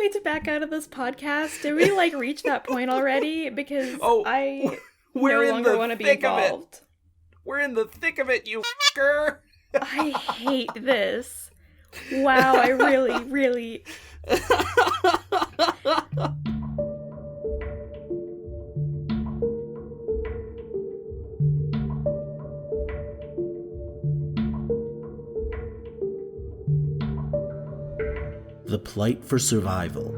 me to back out of this podcast? Did we reach that point already? Because I we're no longer want to be involved. We're in the thick of it, you f***er. I hate this. Wow, I really, really... The plight for survival,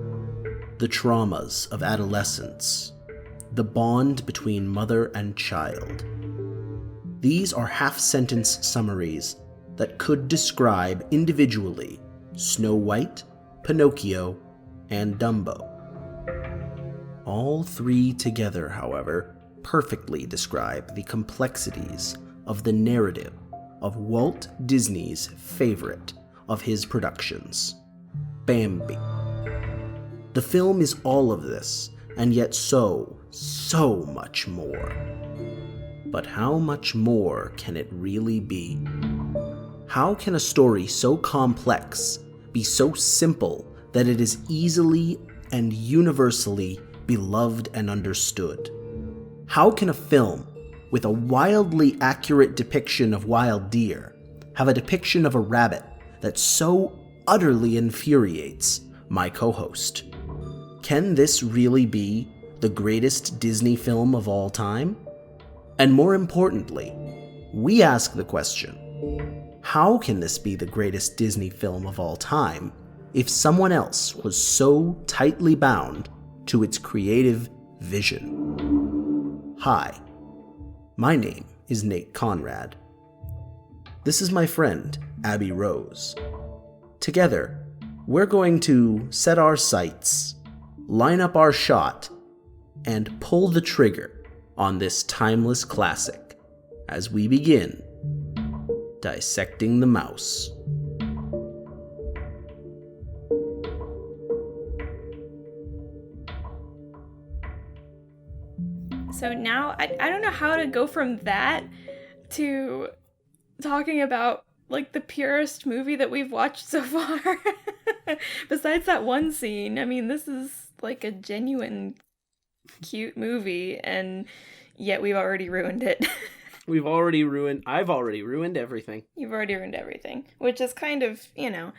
the traumas of adolescence, the bond between mother and child. These are half-sentence summaries that could describe individually Snow White, Pinocchio, and Dumbo. All three together, however, perfectly describe the complexities of the narrative of Walt Disney's favorite of his productions, Bambi. The film is all of this, and yet so much more. But how much more can it really be? How can a story so complex be so simple that it is easily and universally beloved and understood? How can a film with a wildly accurate depiction of wild deer have a depiction of a rabbit that so utterly infuriates my co-host? Can this really be the greatest Disney film of all time? And more importantly, we ask the question, how can this be the greatest Disney film of all time if someone else was so tightly bound to its creative vision? Hi, my name is Nate Conrad. This is my friend, Abby Rose. Together, we're going to set our sights, line up our shot, and pull the trigger on this timeless classic as we begin Dissecting the Mouse. So now, I don't know how to go from that to talking about, the purest movie that we've watched so far. Besides that one scene, I mean, this is, a genuine cute movie, and yet we've already ruined it. I've already ruined everything. You've already ruined everything, which is kind of the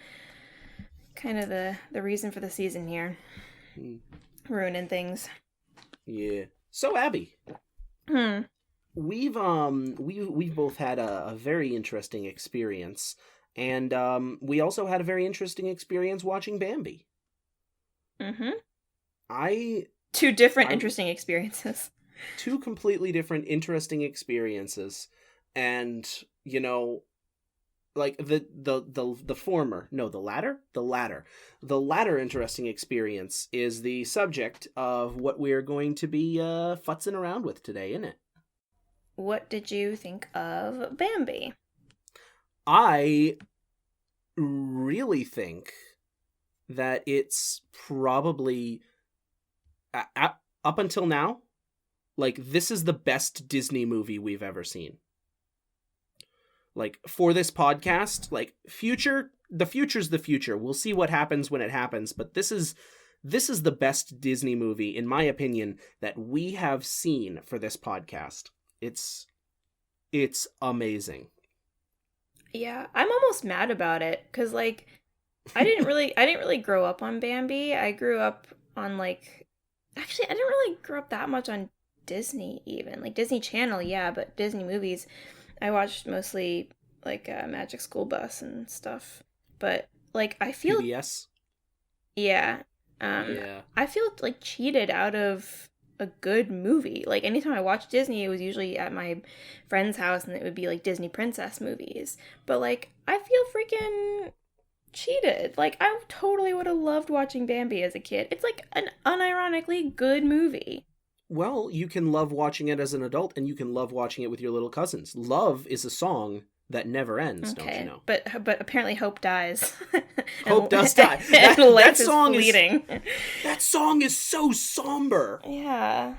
reason for the season here. Ruining things. Yeah. So, Abby. We've both had a very interesting experience, and we also had a very interesting experience watching Bambi. Mm-hmm. Two interesting experiences. Two completely different interesting experiences, and the latter interesting experience is the subject of what we're going to be futzing around with today, isn't it? What did you think of Bambi? I really think that it's probably up until now, this is the best Disney movie we've ever seen. For this podcast, the future's the future. We'll see what happens when it happens, but this is the best Disney movie, in my opinion, that we have seen for this podcast. It's amazing. Yeah, I'm almost mad about it, because, I didn't really grow up on Bambi. I grew up on, actually, I didn't really grow up that much on Disney, even. Disney Channel, yeah, but Disney movies, I watched mostly, Magic School Bus and stuff. But, I feel... PBS? Yeah. Yeah. I feel, cheated out of a good movie. Anytime I watched Disney, it was usually at my friend's house, and it would be, Disney princess movies. But, I feel freaking cheated. I totally would have loved watching Bambi as a kid. It's, an unironically good movie. Well, you can love watching it as an adult, and you can love watching it with your little cousins. Love is a song that never ends, don't you know? But apparently hope dies. Hope does die. That song is fleeting. That song is so somber. Yeah.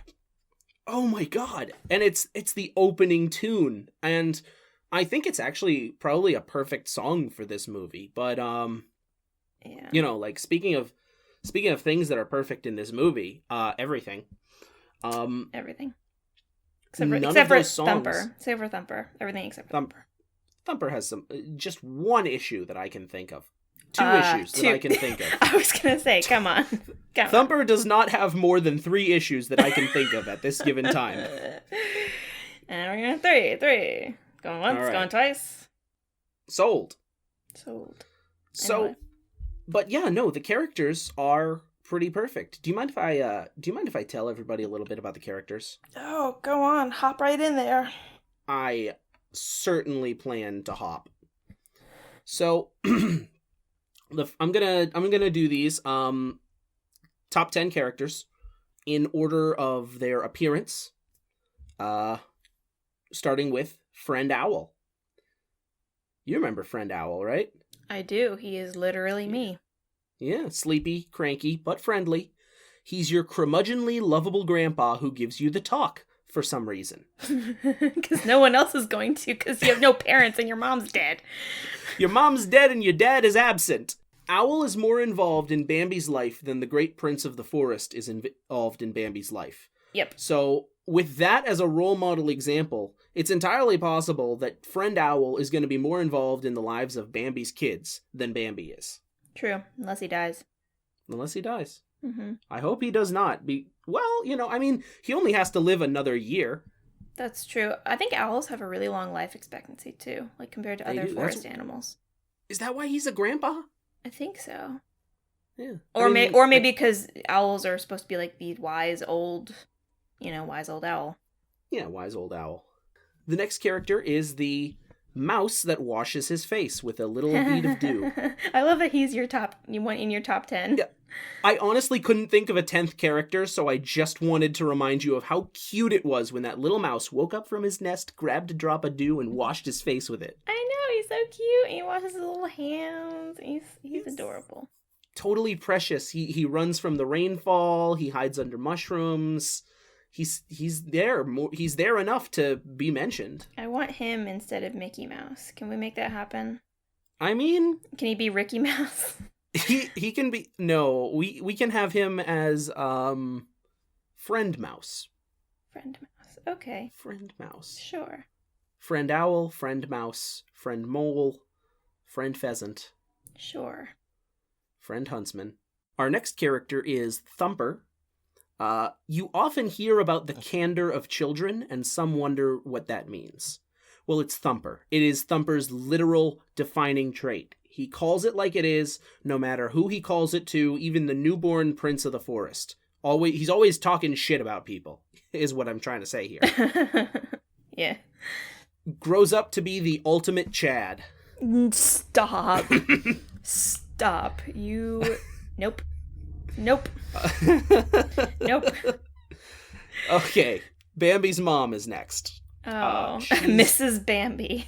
Oh my god. And it's the opening tune, and I think it's actually probably a perfect song for this movie. But yeah. speaking of Speaking of things that are perfect in this movie, everything. Everything. None Except of for those songs. Thumper. Except for Thumper. Everything except for Thumper. Thumper has just one issue that I can think of. Two issues that I can think of. I was going to say, come on. Thumper does not have more than 3 issues that I can think of at this given time. And we're going to 3. Going once, right. Going twice. Sold. Anyway. But yeah, no, the characters are pretty perfect. Do you mind if I tell everybody a little bit about the characters? Oh, go on. Hop right in there. I certainly plan to hop. So I'm gonna do these top 10 characters in order of their appearance. Starting with Friend Owl. You remember Friend Owl, right? I do. He is literally me. Yeah, sleepy, cranky, but friendly. He's your curmudgeonly, lovable grandpa who gives you the talk for some reason. Because no one else is going to, because you have no parents and your mom's dead. Your mom's dead and your dad is absent. Owl is more involved in Bambi's life than the great prince of the forest is involved in Bambi's life. Yep. So, with that as a role model example, it's entirely possible that Friend Owl is going to be more involved in the lives of Bambi's kids than Bambi is. True, unless he dies. Unless he dies. Mm-hmm. I hope he does not. He only has to live another year. That's true. I think owls have a really long life expectancy, too, like compared to They other do. forest animals. Is that why he's a grandpa? I think so. Yeah. Or maybe because owls are supposed to be like the wise old owl. Yeah, wise old owl. The next character is the mouse that washes his face with a little bead of dew. I love that he's you went in your top 10. Yeah. I honestly couldn't think of a 10th character, so I just wanted to remind you of how cute it was when that little mouse woke up from his nest, grabbed a drop of dew, and washed his face with it. I know, he's so cute. He washes his little hands. He's adorable. Totally precious. He runs from the rainfall. He hides under mushrooms. He's there. He's there enough to be mentioned. I want him instead of Mickey Mouse. Can we make that happen? I mean, can he be Ricky Mouse? he can be. No, we can have him as Friend Mouse. Friend Mouse. Okay. Friend Mouse. Sure. Friend Owl, Friend Mouse, Friend Mole, Friend Pheasant. Sure. Friend Huntsman. Our next character is Thumper. You often hear about the candor of children, and some wonder what that means. Well, it's Thumper. It is Thumper's literal defining trait. He calls it like it is, no matter who he calls it to, even the newborn prince of the forest. He's always talking shit about people, is what I'm trying to say here. Yeah. Grows up to be the ultimate Chad. Stop. Stop. You... Nope. Nope. Nope. Okay, Bambi's mom is next. Oh, Mrs. Bambi.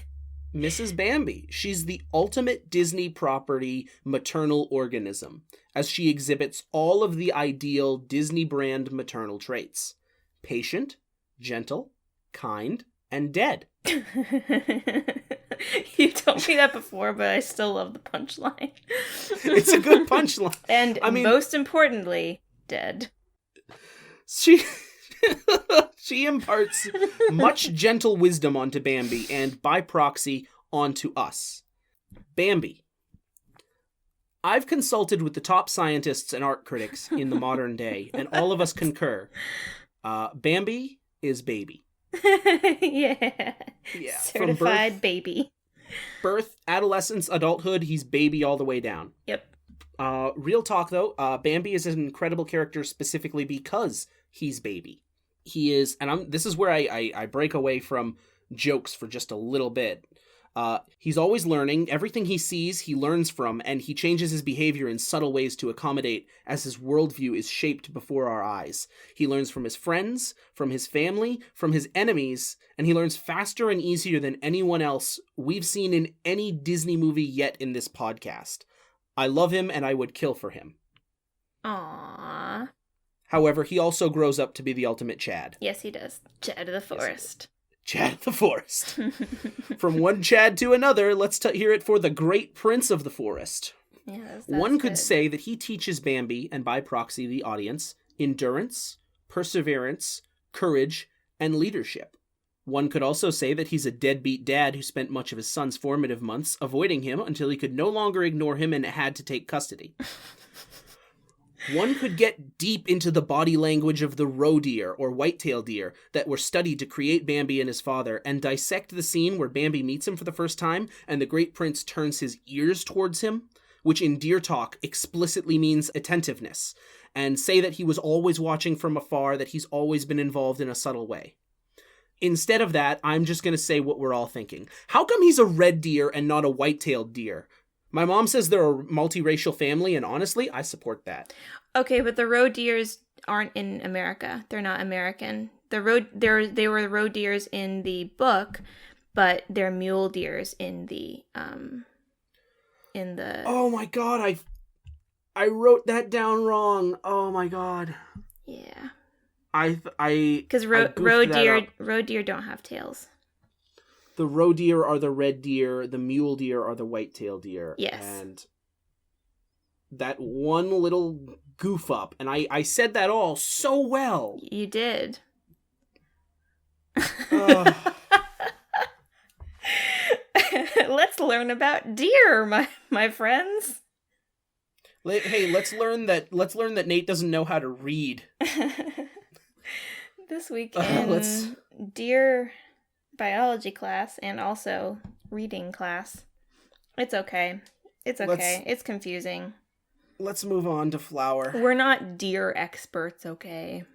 Mrs. Bambi. She's the ultimate Disney property maternal organism, as she exhibits all of the ideal Disney brand maternal traits. Patient, gentle, kind, and dead. You told me that before, but I still love the punchline. It's a good punchline. And most importantly, dead. She imparts much gentle wisdom onto Bambi and, by proxy, onto us. Bambi. I've consulted with the top scientists and art critics in the modern day, and all of us concur. Bambi is baby. Yeah. Certified baby. Birth, adolescence, adulthood, he's baby all the way down. Yep. Real talk, though, Bambi is an incredible character specifically because he's baby. He is, and this is where I break away from jokes for just a little bit. He's always learning. Everything he sees, he learns from, and he changes his behavior in subtle ways to accommodate as his worldview is shaped before our eyes. He learns from his friends, from his family, from his enemies, and he learns faster and easier than anyone else we've seen in any Disney movie yet in this podcast. I love him, and I would kill for him. Aww. However, he also grows up to be the ultimate Chad. Yes, he does. Chad of the forest. Chad of the forest. From one Chad to another, let's hear it for the great prince of the forest. Yeah, that's One could good. say that he teaches Bambi, and by proxy the audience, endurance, perseverance, courage, and leadership. One could also say that he's a deadbeat dad who spent much of his son's formative months avoiding him until he could no longer ignore him and had to take custody. One could get deep into the body language of the roe deer or white-tailed deer that were studied to create Bambi and his father and dissect the scene where Bambi meets him for the first time and the great prince turns his ears towards him, which in deer talk explicitly means attentiveness, and say that he was always watching from afar, that he's always been involved in a subtle way. Instead of that, I'm just going to say what we're all thinking. How come he's a red deer and not a white-tailed deer? My mom says they're a multiracial family, and honestly, I support that. Okay, but the roe deers aren't in America. They're not American. They were roe deers in the book, but they're mule deers in the Oh my god, I wrote that down wrong. Oh my god. Yeah. Because roe deer don't have tails. The roe deer are the red deer, the mule deer are the white-tailed deer. Yes. And that one little goof up, and I said that all so well. You did. Let's learn about deer, my friends. Hey, let's learn that Nate doesn't know how to read. This week in deer biology class and also reading class. It's okay. It's confusing. Let's move on to Flower. We're not deer experts, okay?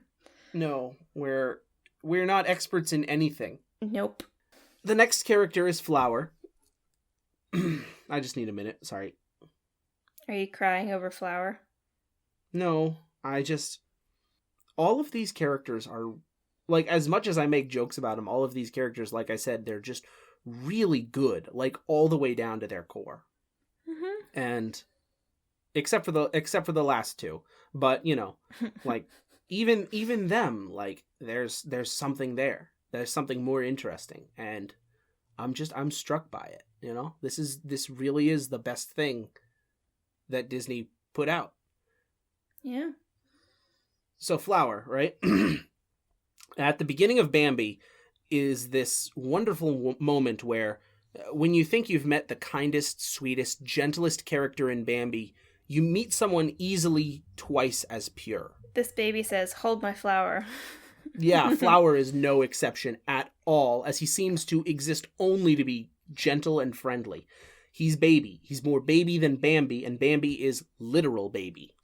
No, we're not experts in anything. Nope. The next character is Flower. I just need a minute, sorry. Are you crying over Flower? No, all of these characters are, like, as much as I make jokes about them, all of these characters, like I said, they're just really good, like, all the way down to their core. Mm-hmm. And except for the last two, but you know, like even them, like there's something there. There's something more interesting, and I'm struck by it. You know, this really is the best thing that Disney put out. Yeah. So Flower, right? At the beginning of Bambi is this wonderful moment where when you think you've met the kindest, sweetest, gentlest character in Bambi, you meet someone easily twice as pure. This baby says, "Hold my flower." Yeah, Flower is no exception at all, as he seems to exist only to be gentle and friendly. He's baby. He's more baby than Bambi, and Bambi is literal baby.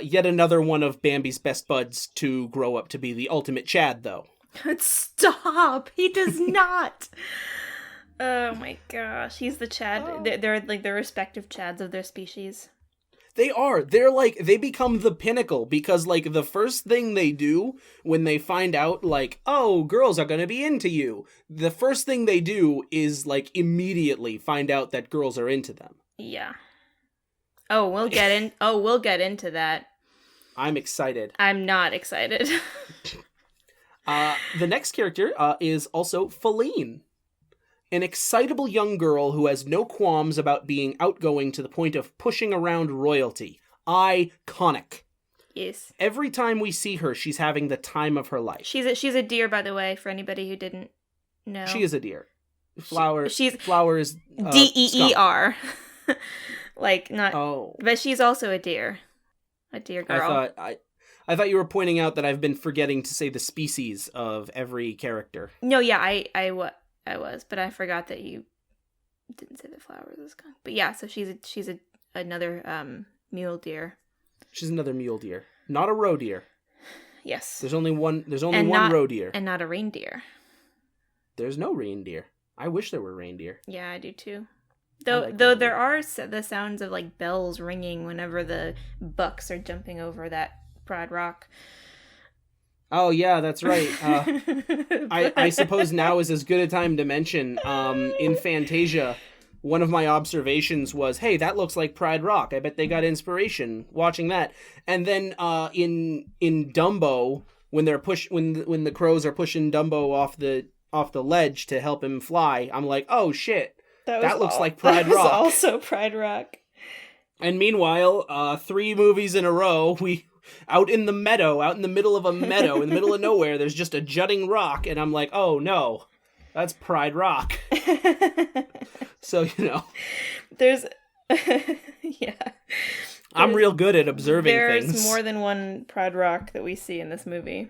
Yet another one of Bambi's best buds to grow up to be the ultimate Chad, though. Stop! He does not! Oh my gosh, he's the Chad. Oh. They're like the respective Chads of their species. They are. They become the pinnacle, because, like, the first thing they do when they find out, like, oh, girls are gonna be into you, the first thing they do is, like, immediately find out that girls are into them. Yeah. We'll get into that. I'm excited. I'm not excited. The next character is also Feline. An excitable young girl who has no qualms about being outgoing to the point of pushing around royalty. Iconic. Yes. Every time we see her, she's having the time of her life. She's a deer, by the way, for anybody who didn't know. She is a deer. Flower is DEER. Like, not... Oh. But she's also a deer. A deer girl. I thought you were pointing out that I've been forgetting to say the species of every character. No, yeah, I was, but I forgot that you didn't say the Flower was skunk. But yeah, so she's another mule deer. She's another mule deer, not a roe deer. Yes. There's only one roe deer, and not a reindeer. There's no reindeer. I wish there were reindeer. Yeah, I do too. Though there are the sounds of like bells ringing whenever the bucks are jumping over that Pride Rock. Oh yeah, that's right. I suppose now is as good a time to mention in Fantasia, one of my observations was, hey, that looks like Pride Rock. I bet they got inspiration watching that. And then in Dumbo, when when the crows are pushing Dumbo off the ledge to help him fly, I'm like, oh shit. That looks like Pride that was Rock. also Pride Rock. And meanwhile, 3 movies in a row, out in the middle of a meadow, in the middle of nowhere, there's just a jutting rock, and I'm like, oh no, that's Pride Rock. So, There's, yeah. I'm real good at observing things. There's There's more than one Pride Rock that we see in this movie.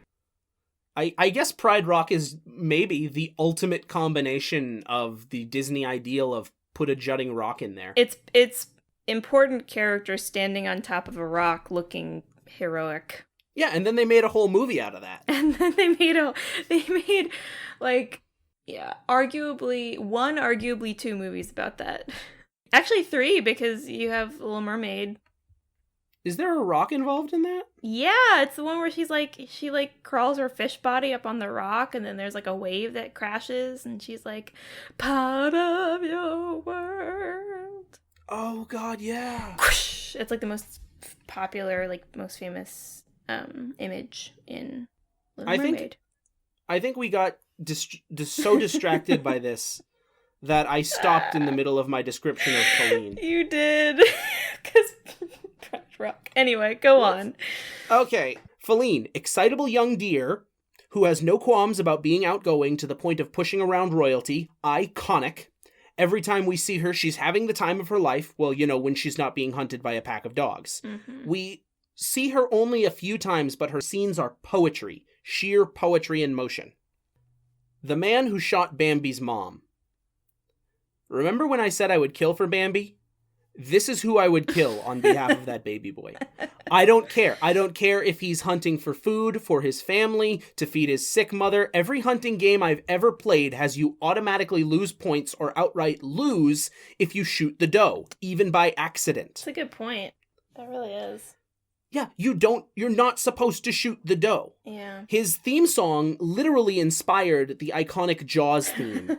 I guess Pride Rock is maybe the ultimate combination of the Disney ideal of put a jutting rock in there. It's important characters standing on top of a rock looking heroic. Yeah, and then they made a whole movie out of that. And then they made like, yeah, arguably 2 movies about that. Actually 3, because you have Little Mermaid. Is there a rock involved in that? Yeah, it's the one where she crawls her fish body up on the rock, and then there's like a wave that crashes, and she's like, part of your world. Oh God, yeah. It's like the most popular, like most famous image in Little Mermaid. I think we got so distracted by this that I stopped in the middle of my description of Feline. You did. Because rock. Anyway, go on. Okay. Feline, excitable young deer who has no qualms about being outgoing to the point of pushing around royalty. Iconic. Every time we see her, she's having the time of her life. Well, when she's not being hunted by a pack of dogs. Mm-hmm. We see her only a few times, but her scenes are poetry. Sheer poetry in motion. The man who shot Bambi's mom. Remember when I said I would kill for Bambi? This is who I would kill on behalf of that baby boy. I don't care. I don't care if he's hunting for food, for his family, to feed his sick mother. Every hunting game I've ever played has you automatically lose points or outright lose if you shoot the doe, even by accident. That's a good point. That really is. Yeah, you're not supposed to shoot the doe. Yeah. His theme song literally inspired the iconic Jaws theme.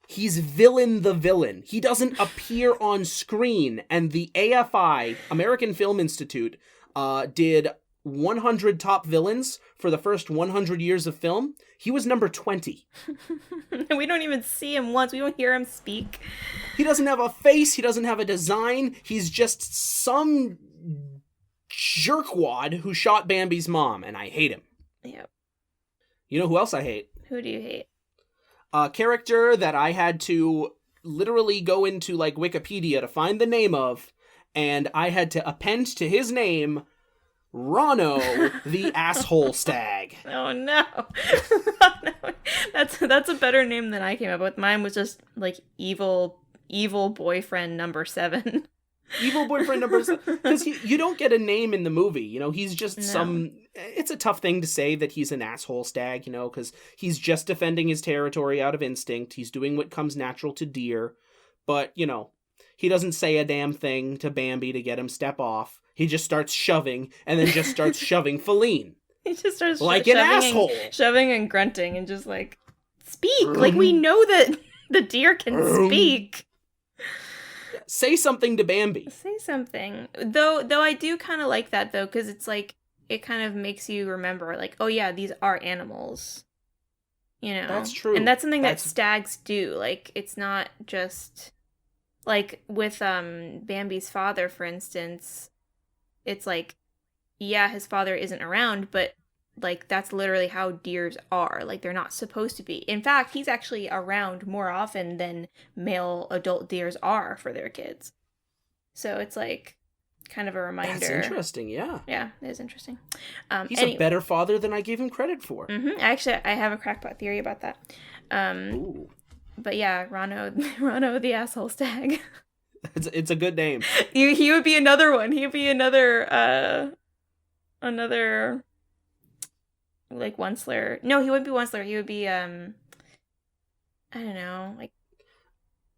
He's villain the villain. He doesn't appear on screen. And the AFI, American Film Institute, did 100 top villains for the first 100 years of film. He was number 20. We don't even see him once. We don't hear him speak. He doesn't have a face. He doesn't have a design. He's just some jerkwad who shot Bambi's mom, and I hate him. Yep. You know who else I hate? Who do you hate? A character that I had to literally go into like Wikipedia to find the name of, and I had to append to his name Rano the asshole stag. Oh no. Rano. That's a better name than I came up with. Mine was just like evil boyfriend number 7. Evil boyfriend number 7. Because you don't get a name in the movie, he's just it's a tough thing to say that he's an asshole stag, because he's just defending his territory out of instinct. He's doing what comes natural to deer. But, he doesn't say a damn thing to Bambi to get him step off. He just starts shoving, and then just starts shoving Feline. He just starts like an asshole. Shoving and grunting and just like, speak! Like, we know that the deer can speak. Say something to Bambi. Say something. Though I do kind of like that, though, because it's like, it kind of makes you remember, like, oh yeah, these are animals. That's true. And that's something that stags do. Like, it's not just, like, with Bambi's father, for instance, it's like, yeah, his father isn't around, but, like, that's literally how deers are. Like, they're not supposed to be. In fact, he's actually around more often than male adult deers are for their kids. So it's, like, kind of a reminder. That's interesting, yeah. Yeah, it is interesting. He's a better father than I gave him credit for. Mm-hmm. Actually, I have a crackpot theory about that. Ooh. But yeah, Rano the asshole stag. It's a good name. He would be another one. He would be another like Onceler. No, he wouldn't be Onceler. He would be I don't know, like.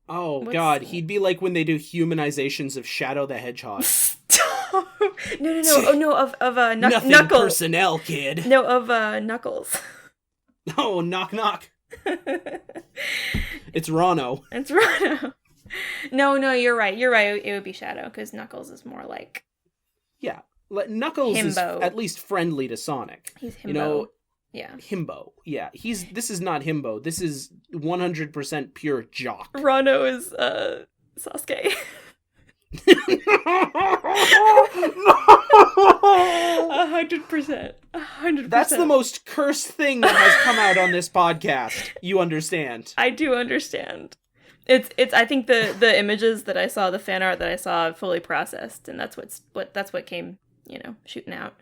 Oh God, he'd be like when they do humanizations of Shadow the Hedgehog. No. Oh no, of Nothing Knuckles. Personnel, kid. No, of Knuckles. Oh, knock. It's Rano. It's Rano. No, you're right. It would be Shadow, because Knuckles is more like. Yeah, Knuckles himbo. is at least friendly to Sonic. He's himbo. Yeah. himbo. Yeah, this is not himbo. This is 100% pure jock. Rano is Sasuke. 100%. 100%. That's the most cursed thing that has come out on this podcast. You understand? I do understand. It's I think the images that I saw, the fan art that I saw, fully processed, and that's what came, shooting out.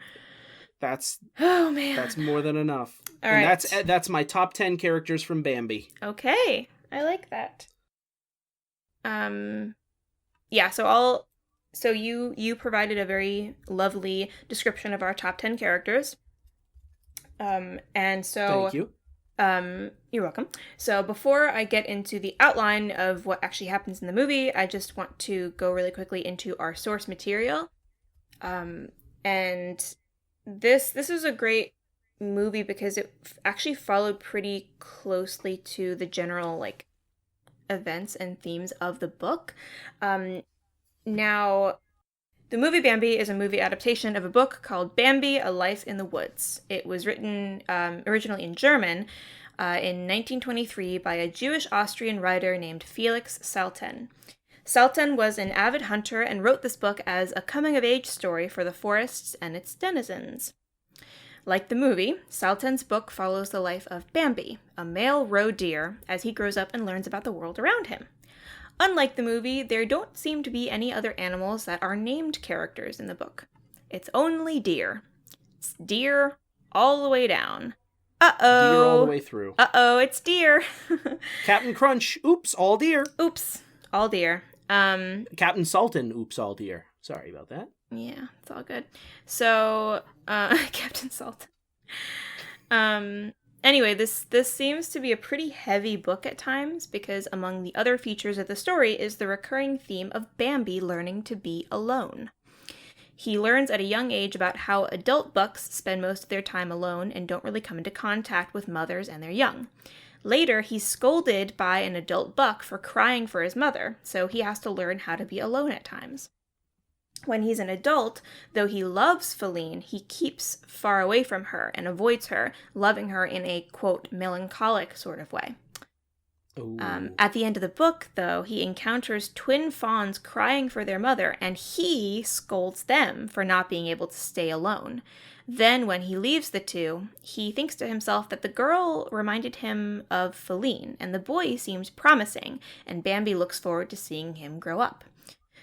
Oh man. That's more than enough. All right. That's my top 10 characters from Bambi. Okay. I like that. Yeah, so you provided a very lovely description of our top 10 characters. And so Thank you. You're welcome. So before I get into the outline of what actually happens in the movie, I just want to go really quickly into our source material. And this is a great movie because it actually followed pretty closely to the general events and themes of the book. Now, the movie Bambi is a movie adaptation of a book called Bambi, A Life in the Woods. It was written originally in German in 1923 by a Jewish-Austrian writer named Felix Salten. Salten was an avid hunter and wrote this book as a coming-of-age story for the forests and its denizens. Like the movie, Salten's book follows the life of Bambi, a male roe deer, as he grows up and learns about the world around him. Unlike the movie, there don't seem to be any other animals that are named characters in the book. It's only deer. It's deer all the way down. Uh-oh. Deer all the way through. Uh-oh, it's deer. Captain Crunch, oops, all deer. Oops, all deer. Captain Sultan, oops, all deer. Sorry about that. Yeah, it's all good. So, Captain Sultan. Anyway, this seems to be a pretty heavy book at times because among the other features of the story is the recurring theme of Bambi learning to be alone. He learns at a young age about how adult bucks spend most of their time alone and don't really come into contact with mothers and their young. Later, he's scolded by an adult buck for crying for his mother, so he has to learn how to be alone at times. When he's an adult, though he loves Feline, he keeps far away from her and avoids her, loving her in a, quote, melancholic sort of way. At the end of the book, though, he encounters twin fawns crying for their mother, and he scolds them for not being able to stay alone. Then, when he leaves the two, he thinks to himself that the girl reminded him of Feline, and the boy seems promising, and Bambi looks forward to seeing him grow up.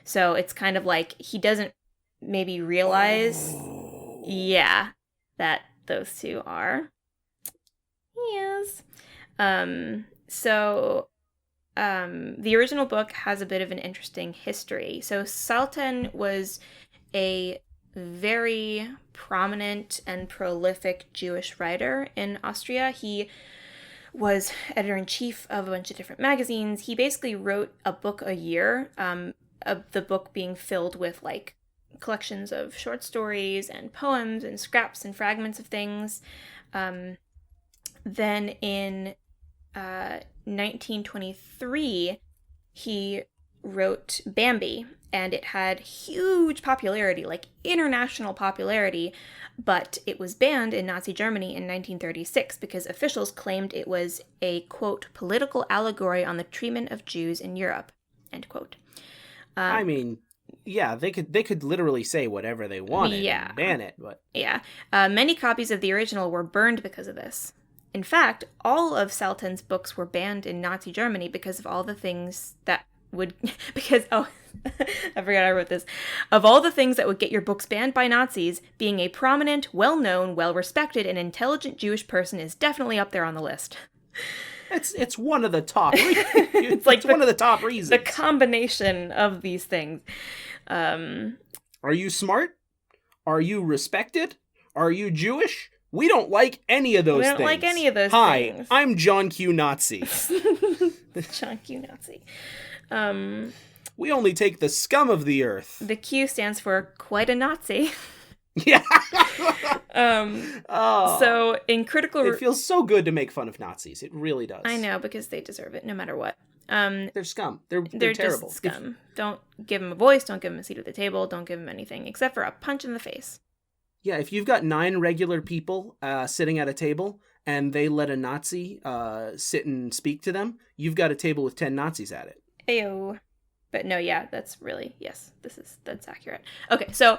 So it's kind of like he doesn't maybe realize, that those two are. Yes. So the original book has a bit of an interesting history. So Salten was a very prominent and prolific Jewish writer in Austria. He was editor-in-chief of a bunch of different magazines. He basically wrote a book a year, of the book being filled with collections of short stories and poems and scraps and fragments of things. Then in 1923, he wrote Bambi, and it had huge popularity, international popularity, but it was banned in Nazi Germany in 1936 because officials claimed it was a, quote, political allegory on the treatment of Jews in Europe, end quote. I mean, yeah, they could literally say whatever they wanted and ban it, but... Yeah. Many copies of the original were burned because of this. In fact, all of Salten's books were banned in Nazi Germany because of all the things that would... I forgot I wrote this. Of all the things that would get your books banned by Nazis, being a prominent, well-known, well-respected, and intelligent Jewish person is definitely up there on the list. It's one of the top. It's one of the top reasons. The combination of these things. Are you smart? Are you respected? Are you Jewish? We don't like any of those things. We don't like any of those Hi, things. I'm John Q. Nazi. John Q. Nazi. We only take the scum of the earth. The Q stands for quite a Nazi. Yeah. So in critical... It feels so good to make fun of Nazis. It really does. I know, because they deserve it no matter what. They're scum. They're terrible. Just scum. Don't give them a voice. Don't give them a seat at the table. Don't give them anything except for a punch in the face. Yeah, if you've got 9 regular people sitting at a table and they let a Nazi sit and speak to them, you've got a table with 10 Nazis at it. Ayo. But no, yeah, that's really, yes, that's accurate. Okay, so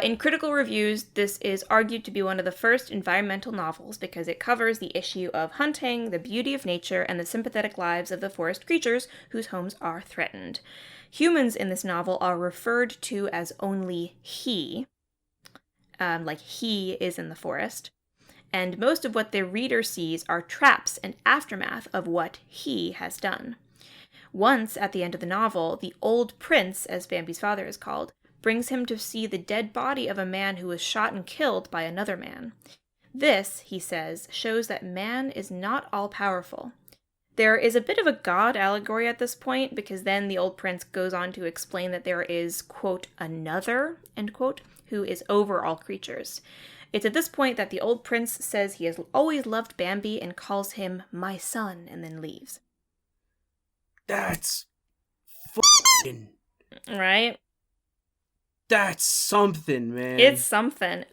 in critical reviews, this is argued to be one of the first environmental novels because it covers the issue of hunting, the beauty of nature, and the sympathetic lives of the forest creatures whose homes are threatened. Humans in this novel are referred to as only he, like he is in the forest, and most of what the reader sees are traps and aftermath of what he has done. Once, at the end of the novel, the old prince, as Bambi's father is called, brings him to see the dead body of a man who was shot and killed by another man. This, he says, shows that man is not all-powerful. There is a bit of a god allegory at this point, because then the old prince goes on to explain that there is, quote, another, end quote, who is over all creatures. It's at this point that the old prince says he has always loved Bambi and calls him my son, and then leaves. That's f***ing... Right? That's something, man. It's something.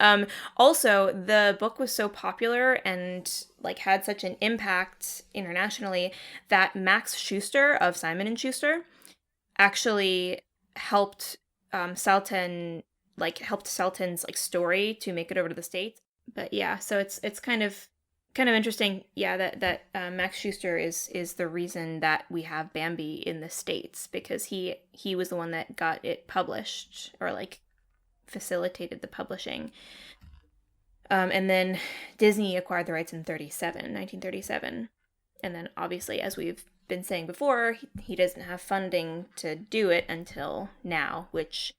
Also, the book was so popular and like had such an impact internationally that Max Schuster of Simon & Schuster actually helped Salton's like story to make it over to the States. But yeah, so it's kind of interesting, yeah, that Max Schuster is the reason that we have Bambi in the States, because he was the one that got it published, or like facilitated the publishing. And then Disney acquired the rights in 1937. And then obviously, as we've been saying before, he doesn't have funding to do it until now, which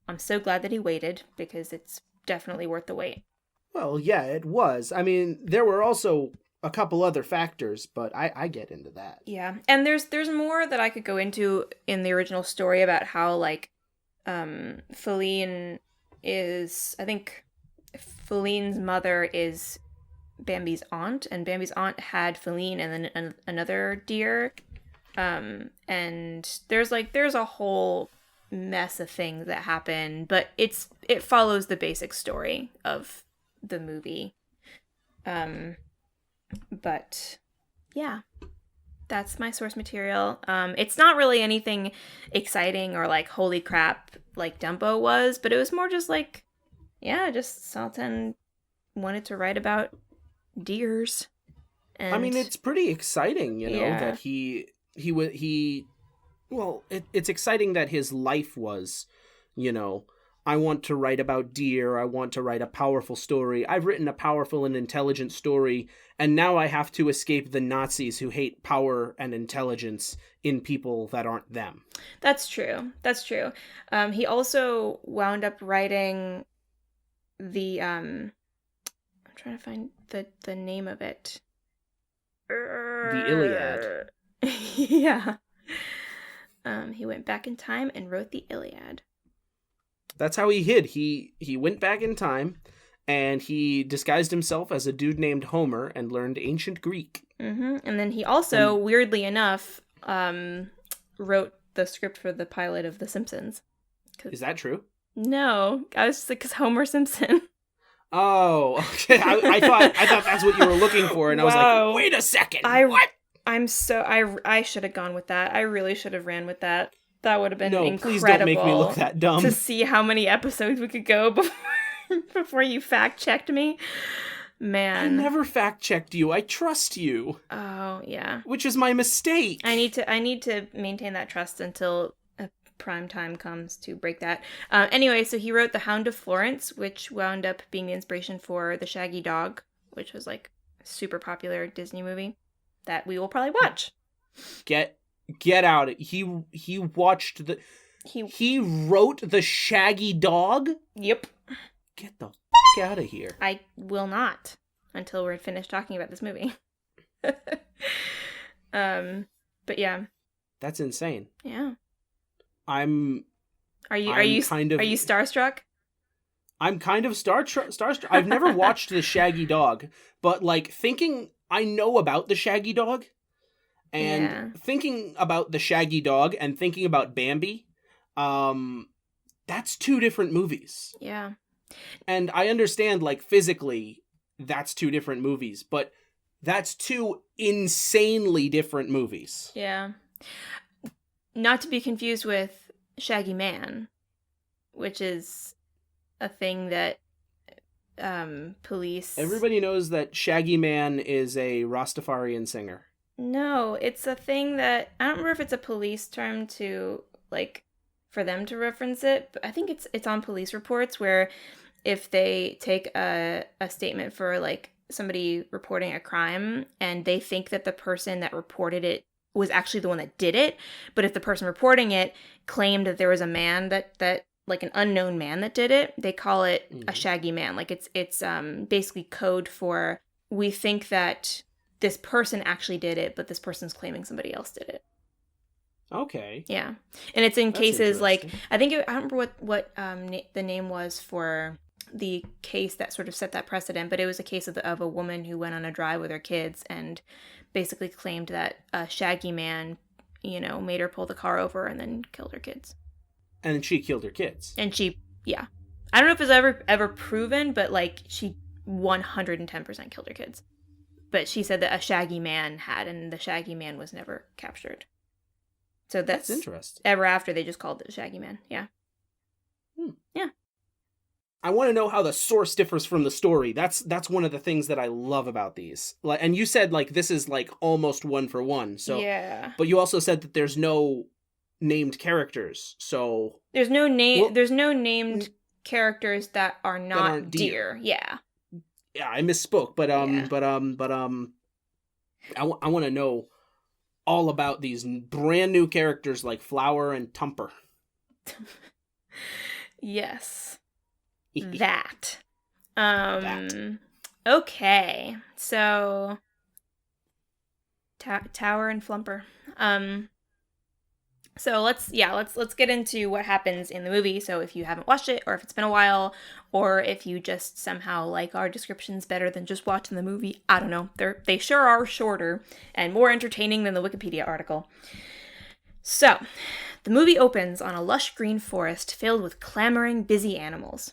I'm so glad that he waited, because it's definitely worth the wait. Well, yeah, it was. I mean, there were also a couple other factors, but I get into that. Yeah, and there's more that I could go into in the original story about how, like, Feline is... I think Feline's mother is Bambi's aunt, and Bambi's aunt had Feline and then another deer. And there's a whole mess of things that happen, but it follows the basic story of the movie. But yeah, that's my source material. It's not really anything exciting or like holy crap like Dumbo was, but it was more just like, yeah, just Sultan wanted to write about deers. And I mean, it's pretty exciting, you know, yeah. that it's exciting that his life was, you know, I want to write about deer. I want to write a powerful story. I've written a powerful and intelligent story, and now I have to escape the Nazis who hate power and intelligence in people that aren't them. That's true. He also wound up writing the I'm trying to find the name of it. The Iliad. Yeah. He went back in time and wrote the Iliad. That's how he hid. He went back in time, and he disguised himself as a dude named Homer and learned ancient Greek. Mm-hmm. And then he also, weirdly enough, wrote the script for the pilot of The Simpsons. Is that true? No, I was just like, 'cause Homer Simpson. Oh, okay. I thought that's what you were looking for, and I was like, wait a second, what? I should have gone with that. I really should have ran with that. That would have been incredible. Please don't make me look that dumb. To see how many episodes we could go before you fact-checked me. Man. I never fact-checked you. I trust you. Oh, yeah. Which is my mistake. I need to maintain that trust until a prime time comes to break that. Anyway, so he wrote The Hound of Florence, which wound up being the inspiration for The Shaggy Dog, which was like a super popular Disney movie that we will probably watch. Get out. He watched the... He wrote The Shaggy Dog? Yep. Get the f*** out of here. I will not until we're finished talking about this movie. But yeah. That's insane. Yeah. Are you starstruck? I'm kind of starstruck. I've never watched The Shaggy Dog, but like thinking I know about The Shaggy Dog, and thinking about The Shaggy Dog and thinking about Bambi, that's two different movies. Yeah. And I understand, like, physically, that's two different movies, but that's two insanely different movies. Yeah. Not to be confused with Shaggy Man, which is a thing that police... Everybody knows that Shaggy Man is a Rastafarian singer. No, it's a thing that... I don't remember if it's a police term to, like, for them to reference it, but I think it's on police reports where if they take a statement for, like, somebody reporting a crime and they think that the person that reported it was actually the one that did it, but if the person reporting it claimed that there was a man that like an unknown man that did it, they call it a Shaggy Man. Like it's basically code for, we think that this person actually did it, but this person's claiming somebody else did it. Okay. Yeah. And it's in That's cases like, interesting. I don't remember what the name was for the case that sort of set that precedent, but it was a case of a woman who went on a drive with her kids and basically claimed that a Shaggy Man, made her pull the car over and then killed her kids. And she killed her kids. And she, yeah. I don't know if it's ever proven, but like she 110% killed her kids. But she said that a Shaggy Man had, and the Shaggy Man was never captured. So that's interesting. Ever after, they just called it Shaggy Man. Yeah. Yeah. I want to know how the source differs from the story. That's one of the things that I love about these. Like, and you said like this is like almost one for one. So yeah. But you also said that there's no named characters. So there's no named characters that are not aren't deer. Yeah. Yeah, I misspoke, but I want to know all about these brand new characters like Flower and Tumper. Yes. That. Okay. So Tower and Flumper. So let's get into what happens in the movie. So if you haven't watched it, or if it's been a while, or if you just somehow like our descriptions better than just watching the movie, I don't know. They sure are shorter and more entertaining than the Wikipedia article. So, the movie opens on a lush green forest filled with clamoring, busy animals.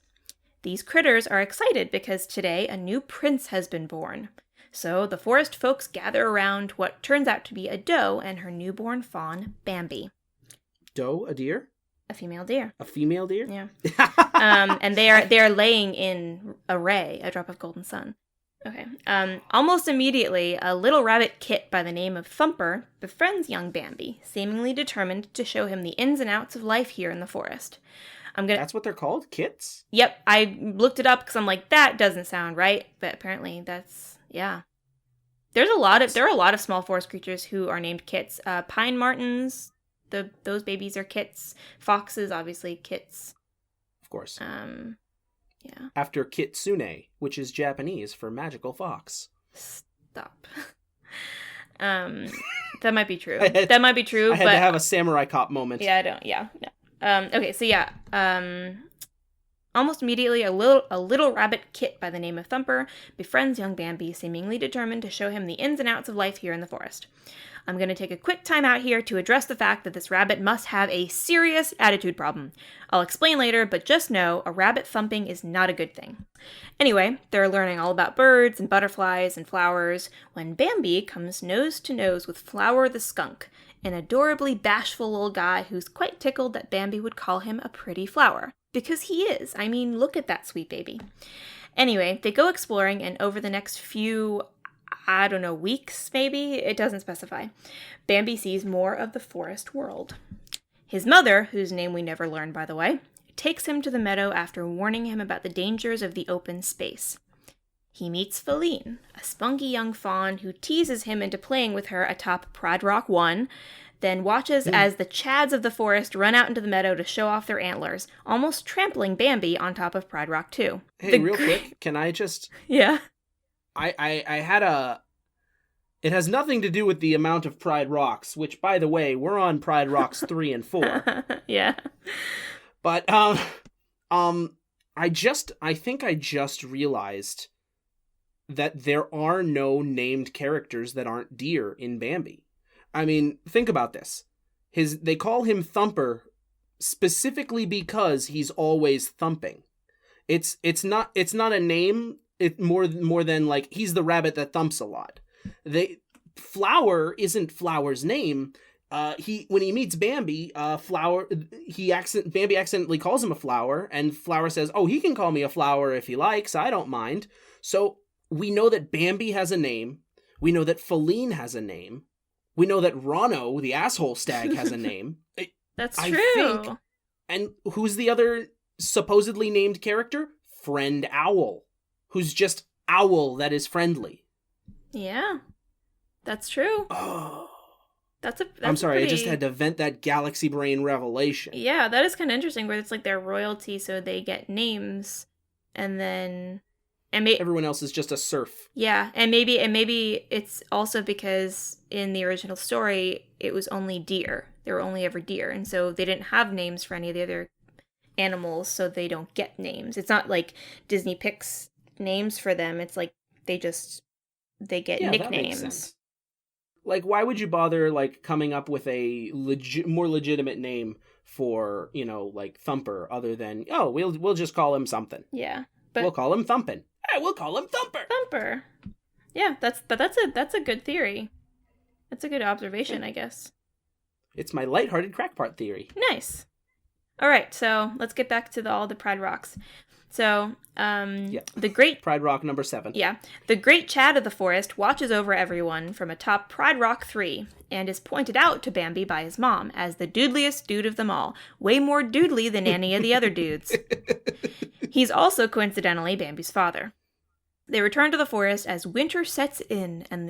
These critters are excited because today a new prince has been born. So the forest folks gather around what turns out to be a doe and her newborn fawn, Bambi. Doe, a deer? A female deer. A female deer? Yeah. And they are laying in a ray, a drop of golden sun. Okay. Almost immediately, a little rabbit kit by the name of Thumper befriends young Bambi, seemingly determined to show him the ins and outs of life here in the forest. That's what they're called? Kits? Yep, I looked it up because I'm like, that doesn't sound right, but apparently that's, yeah. There are a lot of small forest creatures who are named kits. Pine martens, those babies are kits. Foxes, obviously, kits. Of course. Yeah. After Kitsune, which is Japanese for magical fox. Stop. That might be true. That might be true. I had to have a samurai cop moment. Yeah, I don't. Yeah, no. Okay, so yeah. Almost immediately, a little rabbit kit by the name of Thumper befriends young Bambi, seemingly determined to show him the ins and outs of life here in the forest. I'm going to take a quick time out here to address the fact that this rabbit must have a serious attitude problem. I'll explain later, but just know a rabbit thumping is not a good thing. Anyway, they're learning all about birds and butterflies and flowers when Bambi comes nose to nose with Flower the skunk, an adorably bashful little guy who's quite tickled that Bambi would call him a pretty flower. Because he is. I mean, look at that sweet baby. Anyway, they go exploring, and over the next few, I don't know, weeks maybe? It doesn't specify. Bambi sees more of the forest world. His mother, whose name we never learn by the way, takes him to the meadow after warning him about the dangers of the open space. He meets Feline, a spunky young fawn who teases him into playing with her atop Pride Rock 1, then watches as the chads of the forest run out into the meadow to show off their antlers, almost trampling Bambi on top of Pride Rock 2. Hey, real quick, can I just... Yeah? I had a... It has nothing to do with the amount of Pride Rocks, which, by the way, we're on Pride Rocks 3 and 4. Yeah. But, I think I just realized that there are no named characters that aren't deer in Bambi. I mean, think about this. They call him Thumper specifically because he's always thumping. It's not a name. It more than like he's the rabbit that thumps a lot. Flower isn't Flower's name. When he meets Bambi, Bambi accidentally calls him a flower, and Flower says, "Oh, he can call me a flower if he likes. I don't mind." So we know that Bambi has a name. We know that Feline has a name. We know that Ronno, the asshole stag, has a name. That's true. And who's the other supposedly named character? Friend Owl, who's just owl that is friendly. Yeah, that's true. Oh. That's I'm sorry, pretty... I just had to vent that galaxy brain revelation. Yeah, that is kind of interesting, where it's like they're royalty, so they get names, and then... everyone else is just a serf. Yeah, and maybe it's also because in the original story, it was only deer. There were only ever deer, and so they didn't have names for any of the other animals, so they don't get names. It's not like Disney picks names for them. It's like they get nicknames. That makes sense. Like, why would you bother, like, coming up with a more legitimate name for, like, Thumper, other than, oh, we'll just call him something. Yeah. But we'll call him Thumpin'. Hey, we'll call him Thumper. Thumper. Yeah, that's a good theory. That's a good observation, I guess. It's my lighthearted crackpot theory. Nice. All right, so let's get back to all the Pride Rocks. So, the great... Pride Rock number 7. Yeah. The great Chad of the forest watches over everyone from atop Pride Rock 3 and is pointed out to Bambi by his mom as the doodliest dude of them all. Way more doodly than any of the other dudes. He's also, coincidentally, Bambi's father. They return to the forest as winter sets in and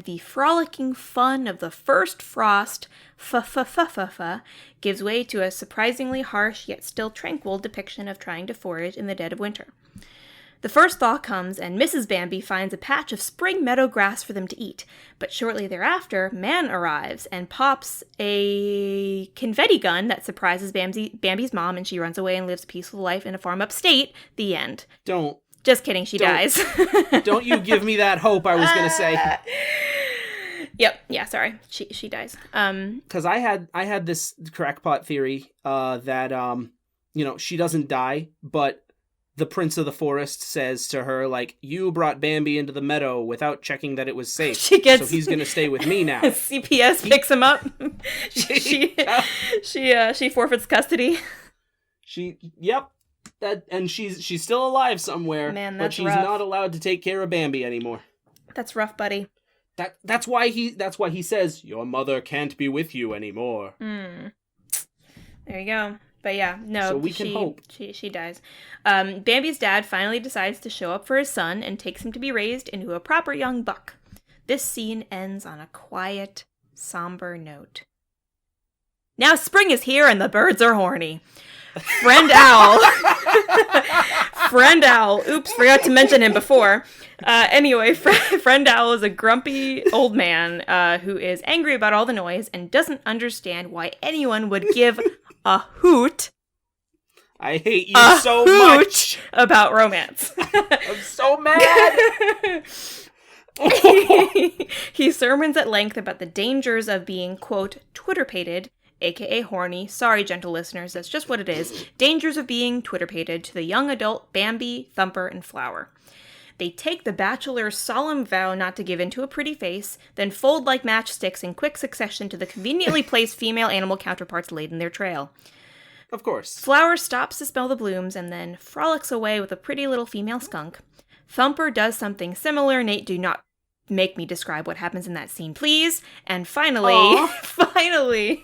the frolicking fun of the first frost gives way to a surprisingly harsh yet still tranquil depiction of trying to forage in the dead of winter. The first thaw comes and Mrs. Bambi finds a patch of spring meadow grass for them to eat, but shortly thereafter, Man arrives and pops a confetti gun that surprises Bambi's mom, and she runs away and lives a peaceful life in a farm upstate. The end. Just kidding, she dies. Don't you give me that hope, I was going to say. Yep, yeah, sorry. She dies. Because I had this crackpot theory that, she doesn't die, but the Prince of the Forest says to her, like, you brought Bambi into the meadow without checking that it was safe, so he's going to stay with me now. CPS picks him up. She forfeits custody. Yep. And she's still alive somewhere. Man, but she's not allowed to take care of Bambi anymore. That's rough, buddy. That's why he says your mother can't be with you anymore. There you go. But yeah, no. So we can hope. She dies. Bambi's dad finally decides to show up for his son and takes him to be raised into a proper young buck. This scene ends on a quiet, somber note. Now spring is here and the birds are horny. Friend Owl. Friend Owl. Oops, forgot to mention him before. Anyway, Friend Owl is a grumpy old man who is angry about all the noise and doesn't understand why anyone would give a hoot. I hate you so much. About romance. I'm so mad. He sermons at length about the dangers of being, quote, Twitter-pated, aka horny. Sorry, gentle listeners, that's just what it is. Dangers of being Twitter-pated to the young adult Bambi, Thumper, and Flower. They take the bachelor's solemn vow not to give in to a pretty face, then fold like matchsticks in quick succession to the conveniently placed female animal counterparts laid in their trail. Of course. Flower stops to smell the blooms and then frolics away with a pretty little female skunk. Thumper does something similar. Nate, do not make me describe what happens in that scene, please. And finally,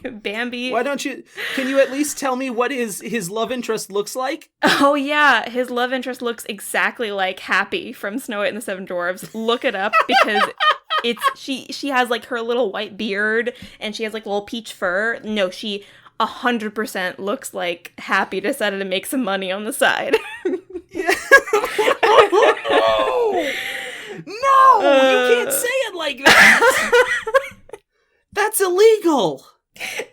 Bambi... Can you at least tell me what his love interest looks like? Oh yeah, his love interest looks exactly like Happy from Snow White and the Seven Dwarfs. Look it up, because she has like her little white beard, and she has like little peach fur. No, she 100% looks like Happy decided to make some money on the side. No, you can't say it like that. That's illegal.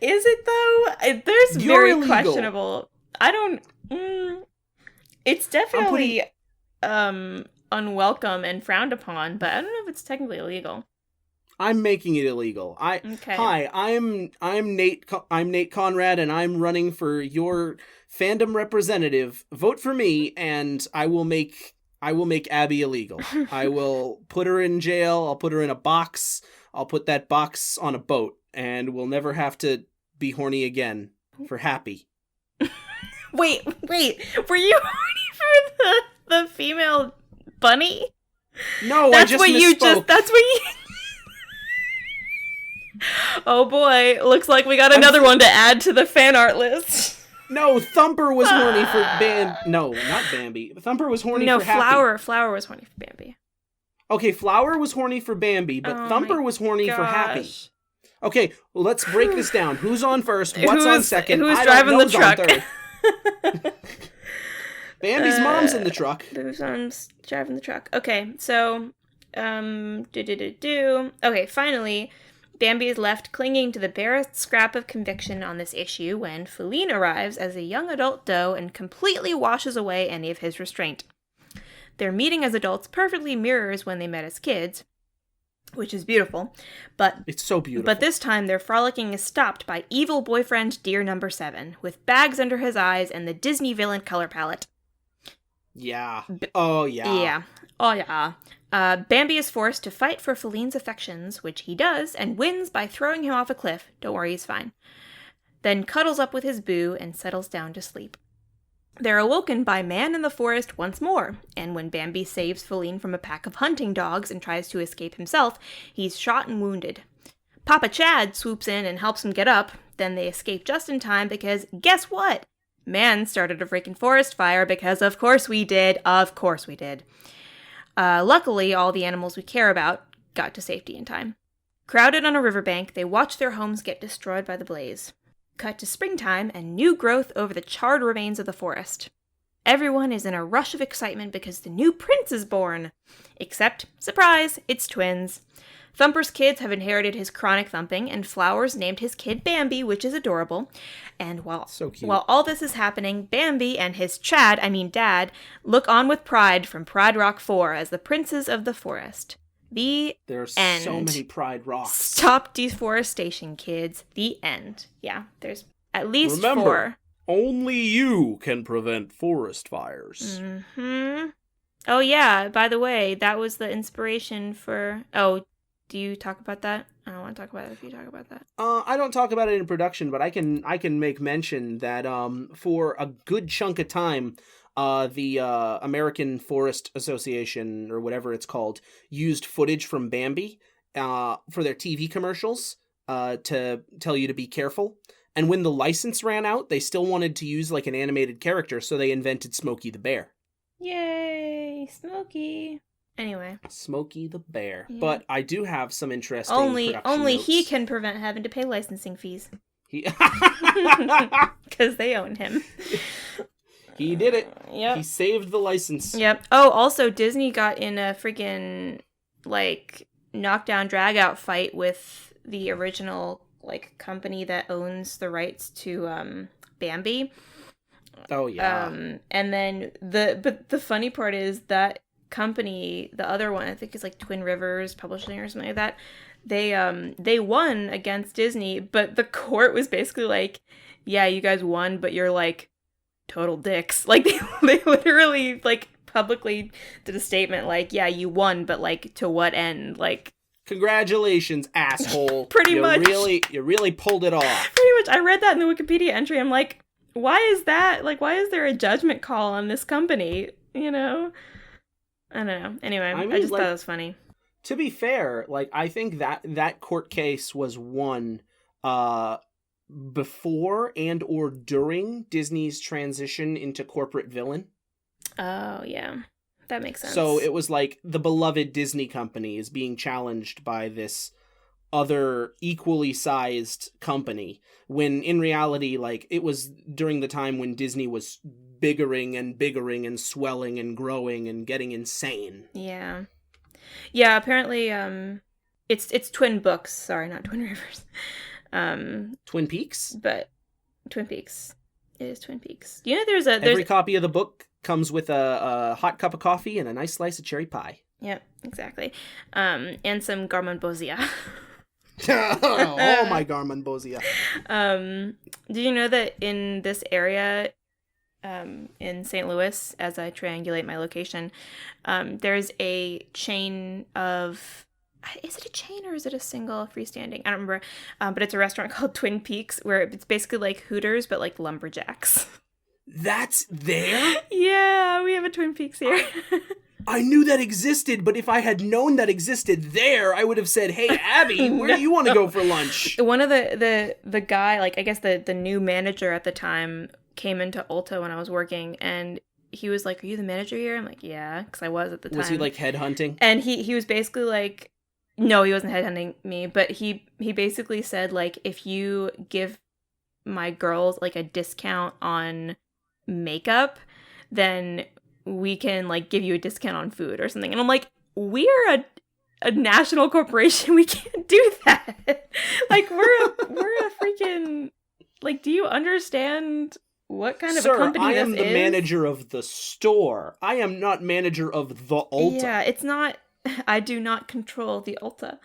Is it though? There's You're very illegal. questionable. I don't. It's definitely unwelcome and frowned upon, but I don't know if it's technically illegal. I'm making it illegal. Okay. Hi, I'm Nate Conrad, and I'm running for your fandom representative. Vote for me, and I will make Abby illegal. I will put her in jail. I'll put her in a box. I'll put that box on a boat, and we'll never have to be horny again for Happy. Wait. Were you horny for the female bunny? No, That's I just what misspoke. you just. That's what you. Oh boy! Looks like we got another one to add to the fan art list. No, Thumper was horny for No, not Bambi. Thumper was horny for Happy. No, Flower was horny for Bambi. Okay, Flower was horny for Bambi, but Thumper was horny for Happy. Okay, well, let's break this down. Who's on first? What's on second? Who's driving the truck? Bambi's mom's in the truck. Who's driving the truck? Okay, so, Okay, finally, Bambi is left clinging to the barest scrap of conviction on this issue when Feline arrives as a young adult doe and completely washes away any of his restraint. Their meeting as adults perfectly mirrors when they met as kids, which is beautiful, but it's so beautiful. But this time, their frolicking is stopped by evil boyfriend Deer Number 7, with bags under his eyes and the Disney villain color palette. Yeah. Oh, yeah. Yeah. Oh, yeah. Bambi is forced to fight for Feline's affections, which he does, and wins by throwing him off a cliff. Don't worry, he's fine. Then cuddles up with his boo and settles down to sleep. They're awoken by man in the forest once more, and when Bambi saves Feline from a pack of hunting dogs and tries to escape himself, he's shot and wounded. Papa Chad swoops in and helps him get up, then they escape just in time because, guess what? Man started a freaking forest fire because of course we did. Luckily, all the animals we care about got to safety in time. Crowded on a riverbank, they watch their homes get destroyed by the blaze. Cut to springtime and new growth over the charred remains of the forest. Everyone is in a rush of excitement because the new prince is born. Except, surprise, it's twins. Thumper's kids have inherited his chronic thumping, and Flowers named his kid Bambi, which is adorable. And while all this is happening, Bambi and his dad, look on with pride from Pride Rock 4 as the princes of the forest. There's end. So many Pride Rocks. Stop deforestation, kids. The end. Yeah, there's at least Remember, 4. Only you can prevent forest fires. Mm-hmm. Oh, yeah, by the way, that was the inspiration for... Oh, do you talk about that? I don't want to talk about it if you talk about that. I don't talk about it in production, but I can make mention that for a good chunk of time, the American Forest Association, or whatever it's called, used footage from Bambi for their TV commercials to tell you to be careful. And when the license ran out, they still wanted to use like an animated character, so they invented Smokey the Bear. Yay, Smokey. Anyway. Smokey the Bear. Yeah. But I do have some interesting Only notes. he can prevent having to pay licensing fees. Because they own him. He did it. Yep. He saved the license. Yep. Oh, also, Disney got in a freaking, knockdown drag-out fight with the original, company that owns the rights to, Bambi. Oh, yeah. And then the funny part is that company, the other one, I think it's Twin Rivers Publishing or something like that, they won against Disney, but the court was basically yeah, you guys won, but you're total dicks. They literally publicly did a statement yeah, you won, but to what end? Congratulations, asshole. Pretty much. You really pulled it off. Pretty much. I read that in the Wikipedia entry. I'm why is that? Why is there a judgment call on this company? You know? I don't know. Anyway, I just thought it was funny. To be fair, I think that court case was won before and or during Disney's transition into corporate villain. Oh, yeah. That makes sense. So it was the beloved Disney company is being challenged by this other equally sized company, when in reality, it was during the time when Disney was biggering and swelling and growing and getting insane. Yeah. Yeah, apparently, it's Twin Books. Sorry, not Twin Rivers. Twin Peaks? But Twin Peaks. It is Twin Peaks. You know, every copy of the book comes with a hot cup of coffee and a nice slice of cherry pie. Yep, exactly. And some garmonbozia. Oh my garmonbozia. Did you know that in this area, in St. Louis, as I triangulate my location, there's a chain of... Is it a chain or is it a single freestanding? I don't remember. But it's a restaurant called Twin Peaks where it's basically like Hooters, but like lumberjacks. That's there? Yeah, we have a Twin Peaks here. I knew that existed, but if I had known that existed there, I would have said, "Hey, Abby, where do you want to go for lunch?" One of the guy, like I guess the new manager at the time, came into Ulta when I was working, and he was like, "Are you the manager here?" I'm like, "Yeah," because I was at the time. Was he like headhunting? And he was basically like, no, he wasn't headhunting me, but he basically said like, if you give my girls like a discount on makeup, then we can like give you a discount on food or something. And I'm like, we're a national corporation. We can't do that. Like we're a freaking, like, do you understand what kind of a company this is? Sir, I am the manager of the store. I am not manager of the Ulta. Yeah, it's not, I do not control the Ulta.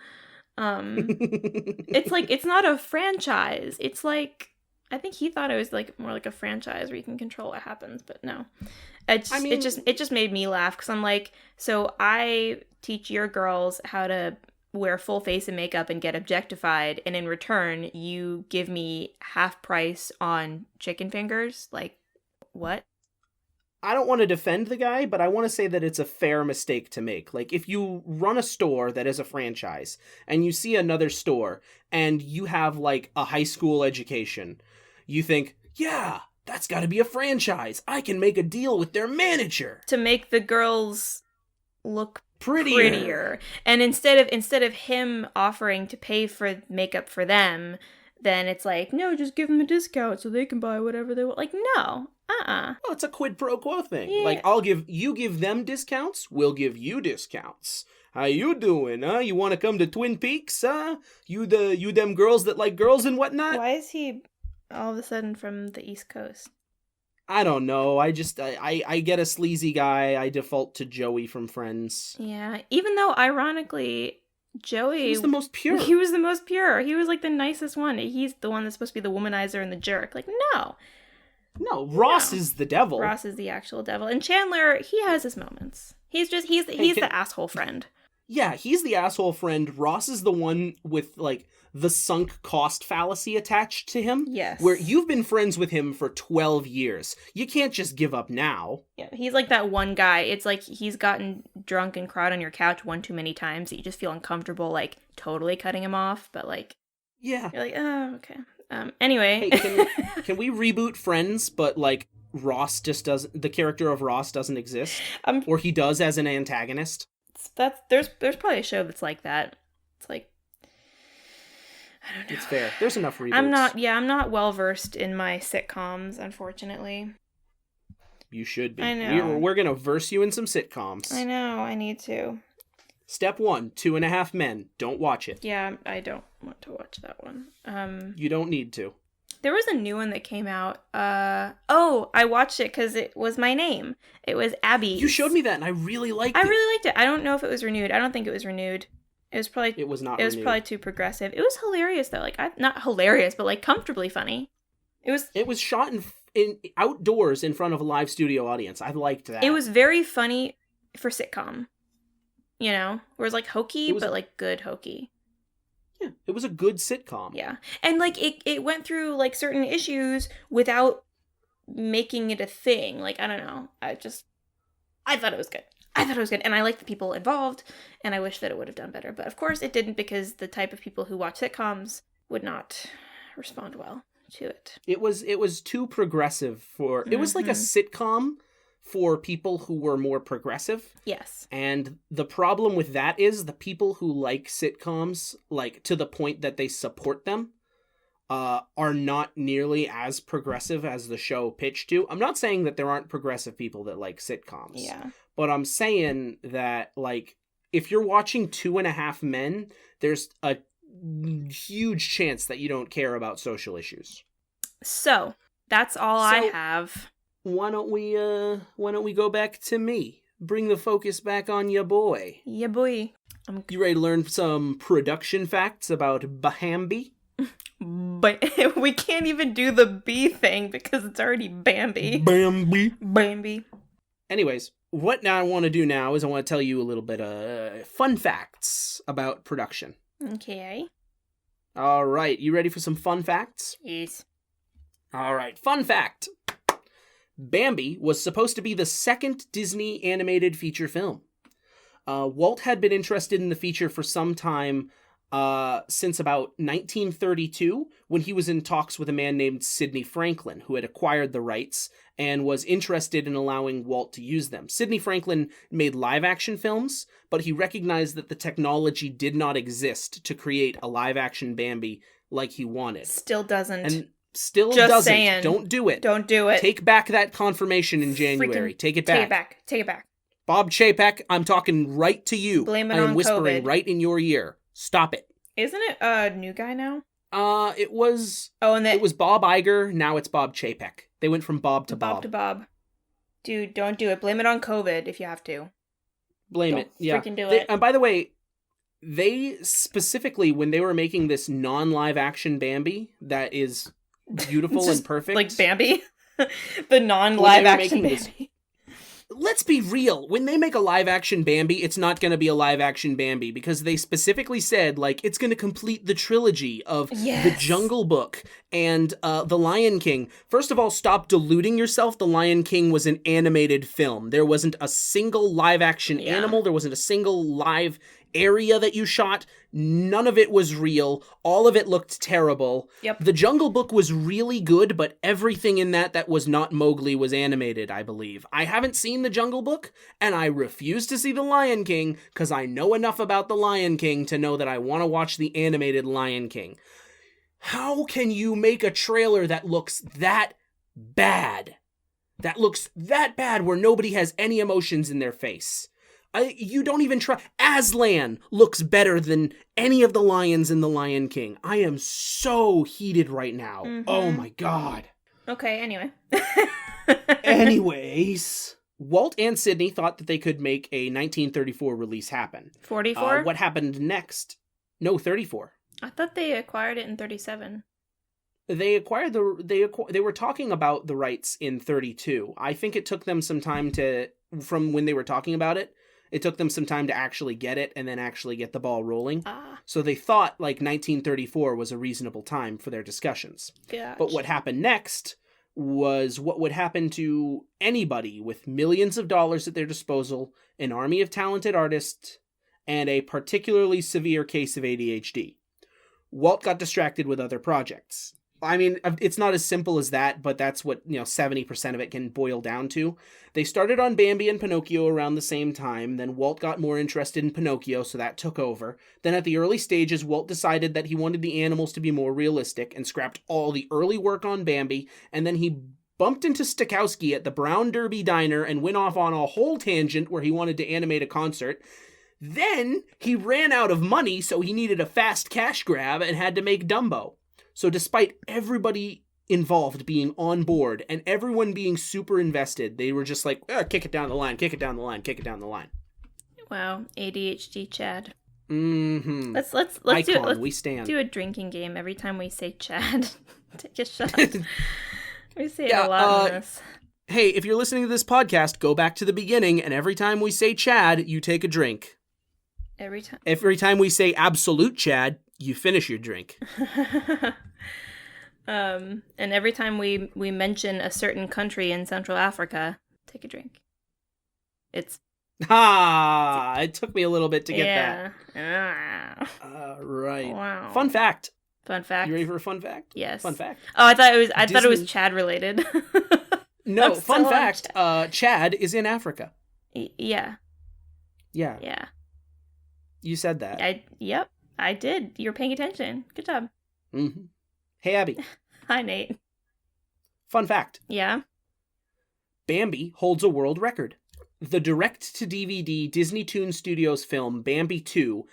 It's like, it's not a franchise. It's like, I think he thought it was like more like a franchise where you can control what happens, but no. It just made me laugh because I'm like, so I teach your girls how to wear full face of makeup and get objectified, and in return you give me half price on chicken fingers? Like, what? I don't want to defend the guy, but I want to say that it's a fair mistake to make. Like, if you run a store that is a franchise and you see another store and you have like a high school education, you think, yeah, that's got to be a franchise. I can make a deal with their manager to make the girls look prettier. And instead of him offering to pay for makeup for them, then it's like, no, just give them a discount so they can buy whatever they want. Like, no. Well, it's a quid pro quo thing. Yeah. Like, you give them discounts, we'll give you discounts. How you doing, huh? You want to come to Twin Peaks, huh? You them girls that like girls and whatnot? Why is he all of a sudden from the East Coast? I don't know. I get a sleazy guy. I default to Joey from Friends. Yeah, even though ironically, Joey was the most pure. He was the most pure. He was like the nicest one. He's the one that's supposed to be the womanizer and the jerk. Like, no, Ross is the devil. Ross is the actual devil. And Chandler, he has his moments. He's the asshole friend. Yeah, he's the asshole friend. Ross is the one with like the sunk cost fallacy attached to him. Yes. Where you've been friends with him for 12 years. You can't just give up now. Yeah, he's like that one guy. It's like he's gotten drunk and cried on your couch one too many times that you just feel uncomfortable like totally cutting him off, but like, yeah. You're like, oh, okay. Anyway. Hey, can we reboot Friends, but like Ross just doesn't, the character of Ross doesn't exist? Or he does as an antagonist? There's probably a show that's like that. It's like, I don't know. It's fair. There's enough reboots. I'm not well versed in my sitcoms, unfortunately. You should be. I know. We're gonna verse you in some sitcoms. I know, I need to. Step 1, 2.5 Men. Don't watch it. Yeah, I don't want to watch that one. You don't need to. There was a new one that came out. I watched it because it was my name. It was Abby. You showed me that, and I really liked it. I really liked it. I don't know if it was renewed. I don't think it was renewed. It was probably. It was not. It was probably too progressive. It was hilarious though. Like, not hilarious, but like comfortably funny. It was shot in outdoors in front of a live studio audience. I liked that. It was very funny for sitcom. You know, where it's like hokey, but like good hokey. Yeah, it was a good sitcom. Yeah. And like it went through like certain issues without making it a thing. Like, I don't know. I thought it was good. And I liked the people involved, and I wish that it would have done better. But of course it didn't, because the type of people who watch sitcoms would not respond well to it. It was too progressive for... It was like a sitcom for people who were more progressive. Yes. And the problem with that is the people who like sitcoms, like to the point that they support them, are not nearly as progressive as the show pitched to. I'm not saying that there aren't progressive people that like sitcoms. Yeah. But I'm saying that, like, if you're watching 2.5 Men, there's a huge chance that you don't care about social issues. So, that's all I have. Why don't we go back to me? bring the focus back on ya boy. Yeah, boy. You ready to learn some production facts about Bambi? But we can't even do the B thing because it's already Bambi. Bambi. Anyways, what I want to do now is I want to tell you a little bit of fun facts about production. Okay. All right, you ready for some fun facts? Yes. All right, fun fact. Bambi was supposed to be the second Disney animated feature film. Walt had been interested in the feature for some time, since about 1932, when he was in talks with a man named Sidney Franklin, who had acquired the rights and was interested in allowing Walt to use them. Sidney Franklin made live-action films, but he recognized that the technology did not exist to create a live-action Bambi like he wanted. Still doesn't. And still Just doesn't. saying. Don't do it. Don't do it. Take back that confirmation in January. Take it back. Take it back. Take it back. Bob Chapek, I'm talking right to you. Blame it I am on whispering COVID. right in your ear. Stop it. Isn't it a new guy now? It was and it was Bob Iger, now it's Bob Chapek. They went from Bob to Bob. Bob to Bob. Dude, don't do it. Blame it on COVID if you have to. Blame it. Yeah. Freaking do it. And by the way, they specifically, when they were making this non-live action Bambi that is beautiful and perfect. Like Bambi? The non-live action Bambi. Let's be real. When they make a live-action Bambi, it's not going to be a live-action Bambi because they specifically said, like, it's going to complete the trilogy of The Jungle Book and The Lion King. First of all, stop deluding yourself. The Lion King was an animated film. There wasn't a single live-action animal. There wasn't a single live area that you shot. None of it was real. All of it looked terrible. Yep. The Jungle Book was really good, but everything in that was not Mowgli was animated, I believe. I haven't seen The Jungle Book, and I refuse to see The Lion King, because I know enough about The Lion King to know that I want to watch the animated Lion King. How can you make a trailer that looks that bad? That looks that bad where nobody has any emotions in their face? You don't even try. Aslan looks better than any of the lions in The Lion King. I am so heated right now. Mm-hmm. Oh my god. Okay, anyway. Anyways, Walt and Sidney thought that they could make a 1934 release happen. 44? What happened next? No, 34. I thought they acquired it in 37. They acquired they were talking about the rights in 32. I think it took them some time from when they were talking about it. It took them some time to actually get it and then actually get the ball rolling. So they thought like 1934 was a reasonable time for their discussions. Gotcha. But what happened next was what would happen to anybody with millions of dollars at their disposal, an army of talented artists, and a particularly severe case of ADHD. Walt got distracted with other projects. I mean, it's not as simple as that, but that's what, 70% of it can boil down to. They started on Bambi and Pinocchio around the same time. Then Walt got more interested in Pinocchio, so that took over. Then at the early stages, Walt decided that he wanted the animals to be more realistic and scrapped all the early work on Bambi. And then he bumped into Stokowski at the Brown Derby Diner and went off on a whole tangent where he wanted to animate a concert. Then he ran out of money, so he needed a fast cash grab and had to make Dumbo. So despite everybody involved being on board and everyone being super invested, they were just like, kick it down the line, kick it down the line, kick it down the line. Wow, ADHD Chad. Mm-hmm. Let's we stand. do a drinking game every time we say Chad. Take a shot. We say it a lot in this. Hey, if you're listening to this podcast, go back to the beginning, and every time we say Chad, you take a drink. Every time. Every time we say absolute Chad, you finish your drink. And every time we mention a certain country in Central Africa, take a drink. It took me a little bit to get that. Right. Wow. Fun fact. Fun fact. You ready for a fun fact? Yes. Fun fact. Oh, I thought it was Chad related. No, fun fact. Chad is in Africa. Yeah. Yeah. Yeah. You said that. Yep. I did. You're paying attention. Good job. Mm-hmm. Hey, Abby. Hi, Nate. Fun fact. Yeah? Bambi holds a world record. The direct-to-DVD Disney Toon Studios film Bambi 2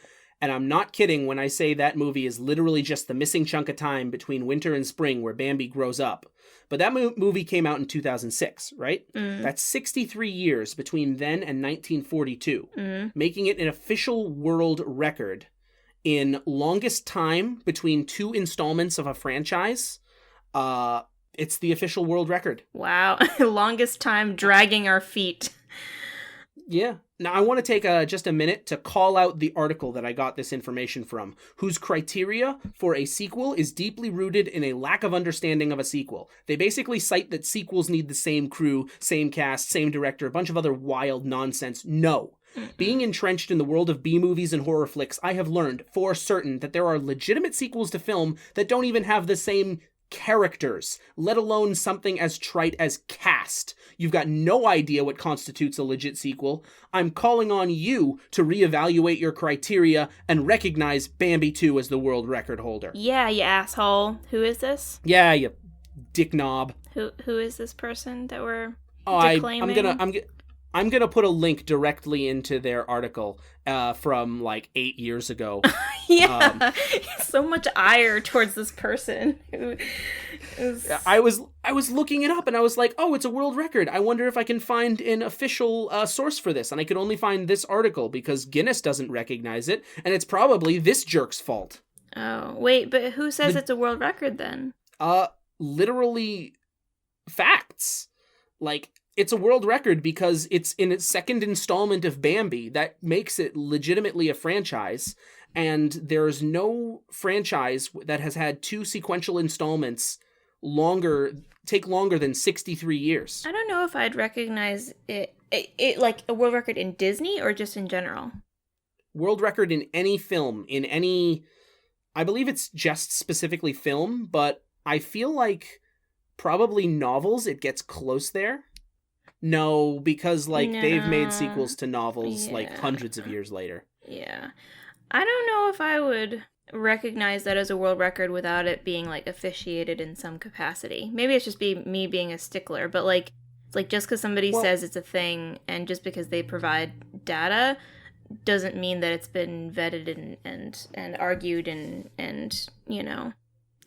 And I'm not kidding when I say that movie is literally just the missing chunk of time between winter and spring where Bambi grows up. But that movie came out in 2006, right? That's 63 years between then and 1942, making it an official world record in longest time between two installments of a franchise. It's the official world record. Wow. Longest time dragging our feet. Yeah. Now, I want to take just a minute to call out the article that I got this information from, whose criteria for a sequel is deeply rooted in a lack of understanding of a sequel. They basically cite that sequels need the same crew, same cast, same director, a bunch of other wild nonsense. No. Being entrenched in the world of B-movies and horror flicks, I have learned for certain that there are legitimate sequels to film that don't even have the same characters, let alone something as trite as cast. You've got no idea what constitutes a legit sequel. I'm calling on you to reevaluate your criteria and recognize Bambi 2 as the world record holder. Yeah, you asshole. Who is this? Yeah, you dick knob. Who is this person that we're declaiming? I'm gonna put a link directly into their article from like 8 years ago. Yeah, so much ire towards this person. Who is... I was looking it up and I was like, oh, it's a world record. I wonder if I can find an official source for this, and I could only find this article because Guinness doesn't recognize it, and it's probably this jerk's fault. Oh wait, but who says it's a world record then? Literally, facts. Like, it's a world record because it's in its second installment of Bambi. That makes it legitimately a franchise. And there's no franchise that has had two sequential installments take longer than 63 years. I don't know if I'd recognize it like a world record in Disney or just in general. World record in any film, I believe it's just specifically film, but I feel like probably novels, it gets close there. No, because they've made sequels to novels hundreds of years later. Yeah. I don't know if I would recognize that as a world record without it being officiated in some capacity. Maybe it's just me being a stickler, but just because somebody says it's a thing and just because they provide data doesn't mean that it's been vetted and argued and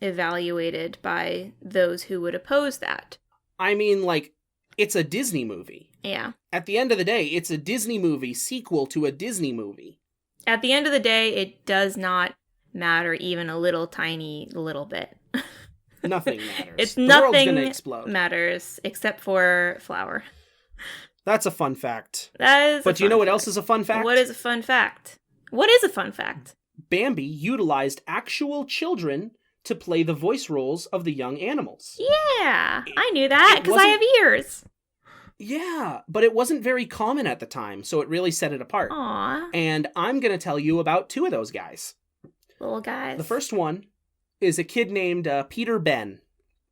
evaluated by those who would oppose that. I mean, it's a Disney movie. Yeah. At the end of the day, it's a Disney movie sequel to a Disney movie. At the end of the day, it does not matter even a little tiny little bit. Nothing matters. It's the nothing world's gonna explode. Matters except for Flower. That's a fun fact. That is. But do you know what else is a fun fact? What is a fun fact? What is a fun fact? Bambi utilized actual children to play the voice roles of the young animals. Yeah, I knew that because I have ears. Yeah, but it wasn't very common at the time, so it really set it apart. Aww. And I'm going to tell you about two of those guys. Little guys. The first one is a kid named Peter Ben.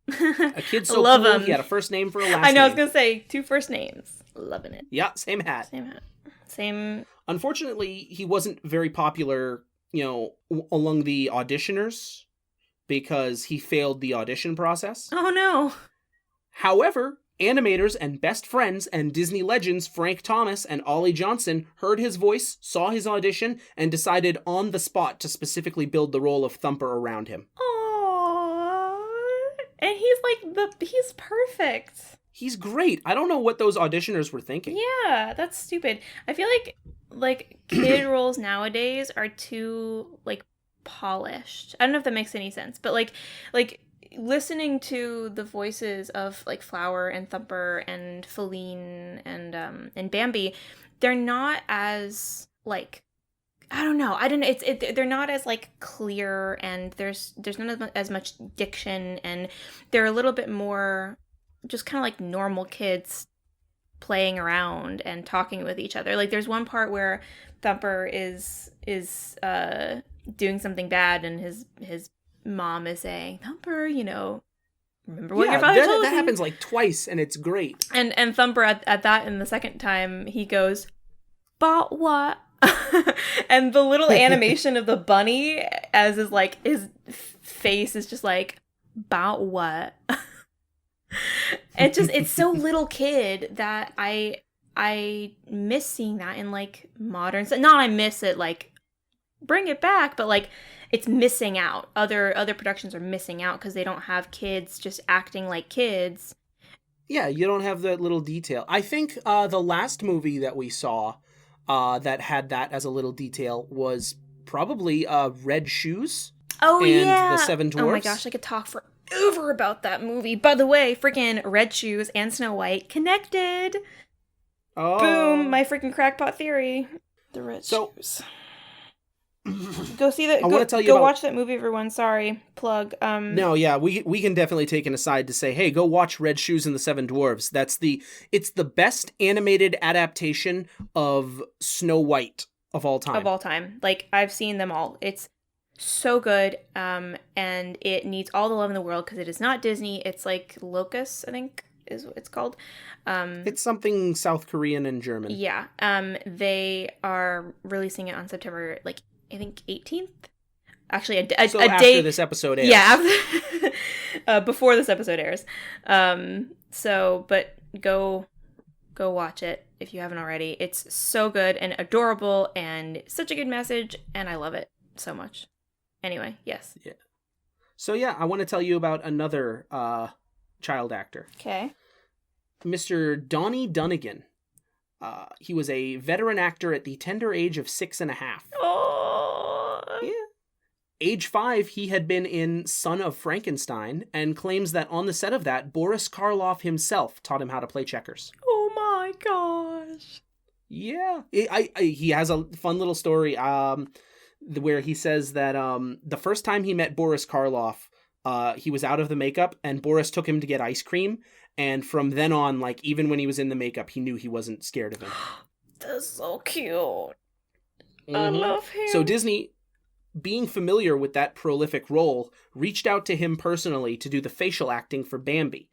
A kid so Love cool, him. he had a first name for a last name. I know, I was going to say, 2 first names. Loving it. Yeah, same hat. Same. Unfortunately, he wasn't very popular, among the auditioners because he failed the audition process. Oh, no. However, animators and best friends and Disney legends Frank Thomas and Ollie Johnson heard his voice, saw his audition, and decided on the spot to specifically build the role of Thumper around him. Aww. And he's perfect. He's great. I don't know what those auditioners were thinking. Yeah, that's stupid. I feel like kid roles nowadays are too polished. I don't know if that makes any sense, but like listening to the voices of Flower and Thumper and Feline and Bambi, they're not as they're not as clear, and there's not as much diction, and they're a little bit more just kind of normal kids playing around and talking with each other. There's one part where Thumper is doing something bad, and his mom is saying, Thumper, remember what your father told you? That happens twice, and it's great. And Thumper at that, in the second time, he goes, "But what?" And the little animation of the bunny as his face is just "About what?" It's so little kid that I miss seeing that in modern. Not I miss it bring it back, but like it's missing out. Other productions are missing out because they don't have kids just acting like kids. Yeah, you don't have that little detail. I think the last movie that we saw that had that as a little detail was probably Red Shoes. Oh, and yeah. The Seven Dwarfs. Oh my gosh, I could talk forever about that movie. By the way, freaking Red Shoes and Snow White connected. Oh. Boom, my freaking crackpot theory. The Red Shoes. Go see that. Go watch that movie, everyone. Sorry, plug. No, yeah, we can definitely take an aside to say, hey, go watch Red Shoes and the Seven Dwarfs. It's the best animated adaptation of Snow White of all time. Of all time, like I've seen them all. It's so good, and it needs all the love in the world because it is not Disney. It's like Locust, I think is what it's called. It's something South Korean and German. Yeah. They are releasing it on September, like, I think 18th. Actually, a day after this episode airs. Yeah, before this episode airs. But go watch it if you haven't already. It's so good and adorable and such a good message, and I love it so much. Anyway, yes. Yeah. So yeah, I want to tell you about another child actor. Okay. Mr. Donnie Dunnigan. He was a veteran actor at the tender age of 6.5. Oh. Yeah. Age 5, he had been in Son of Frankenstein and claims that on the set of that, Boris Karloff himself taught him how to play checkers. Oh my gosh. Yeah. He has a fun little story where he says that the first time he met Boris Karloff, he was out of the makeup and Boris took him to get ice cream. And from then on, like, even when he was in the makeup, he knew he wasn't scared of him. That's so cute. Mm-hmm. I love him. So Disney, being familiar with that prolific role, reached out to him personally to do the facial acting for Bambi.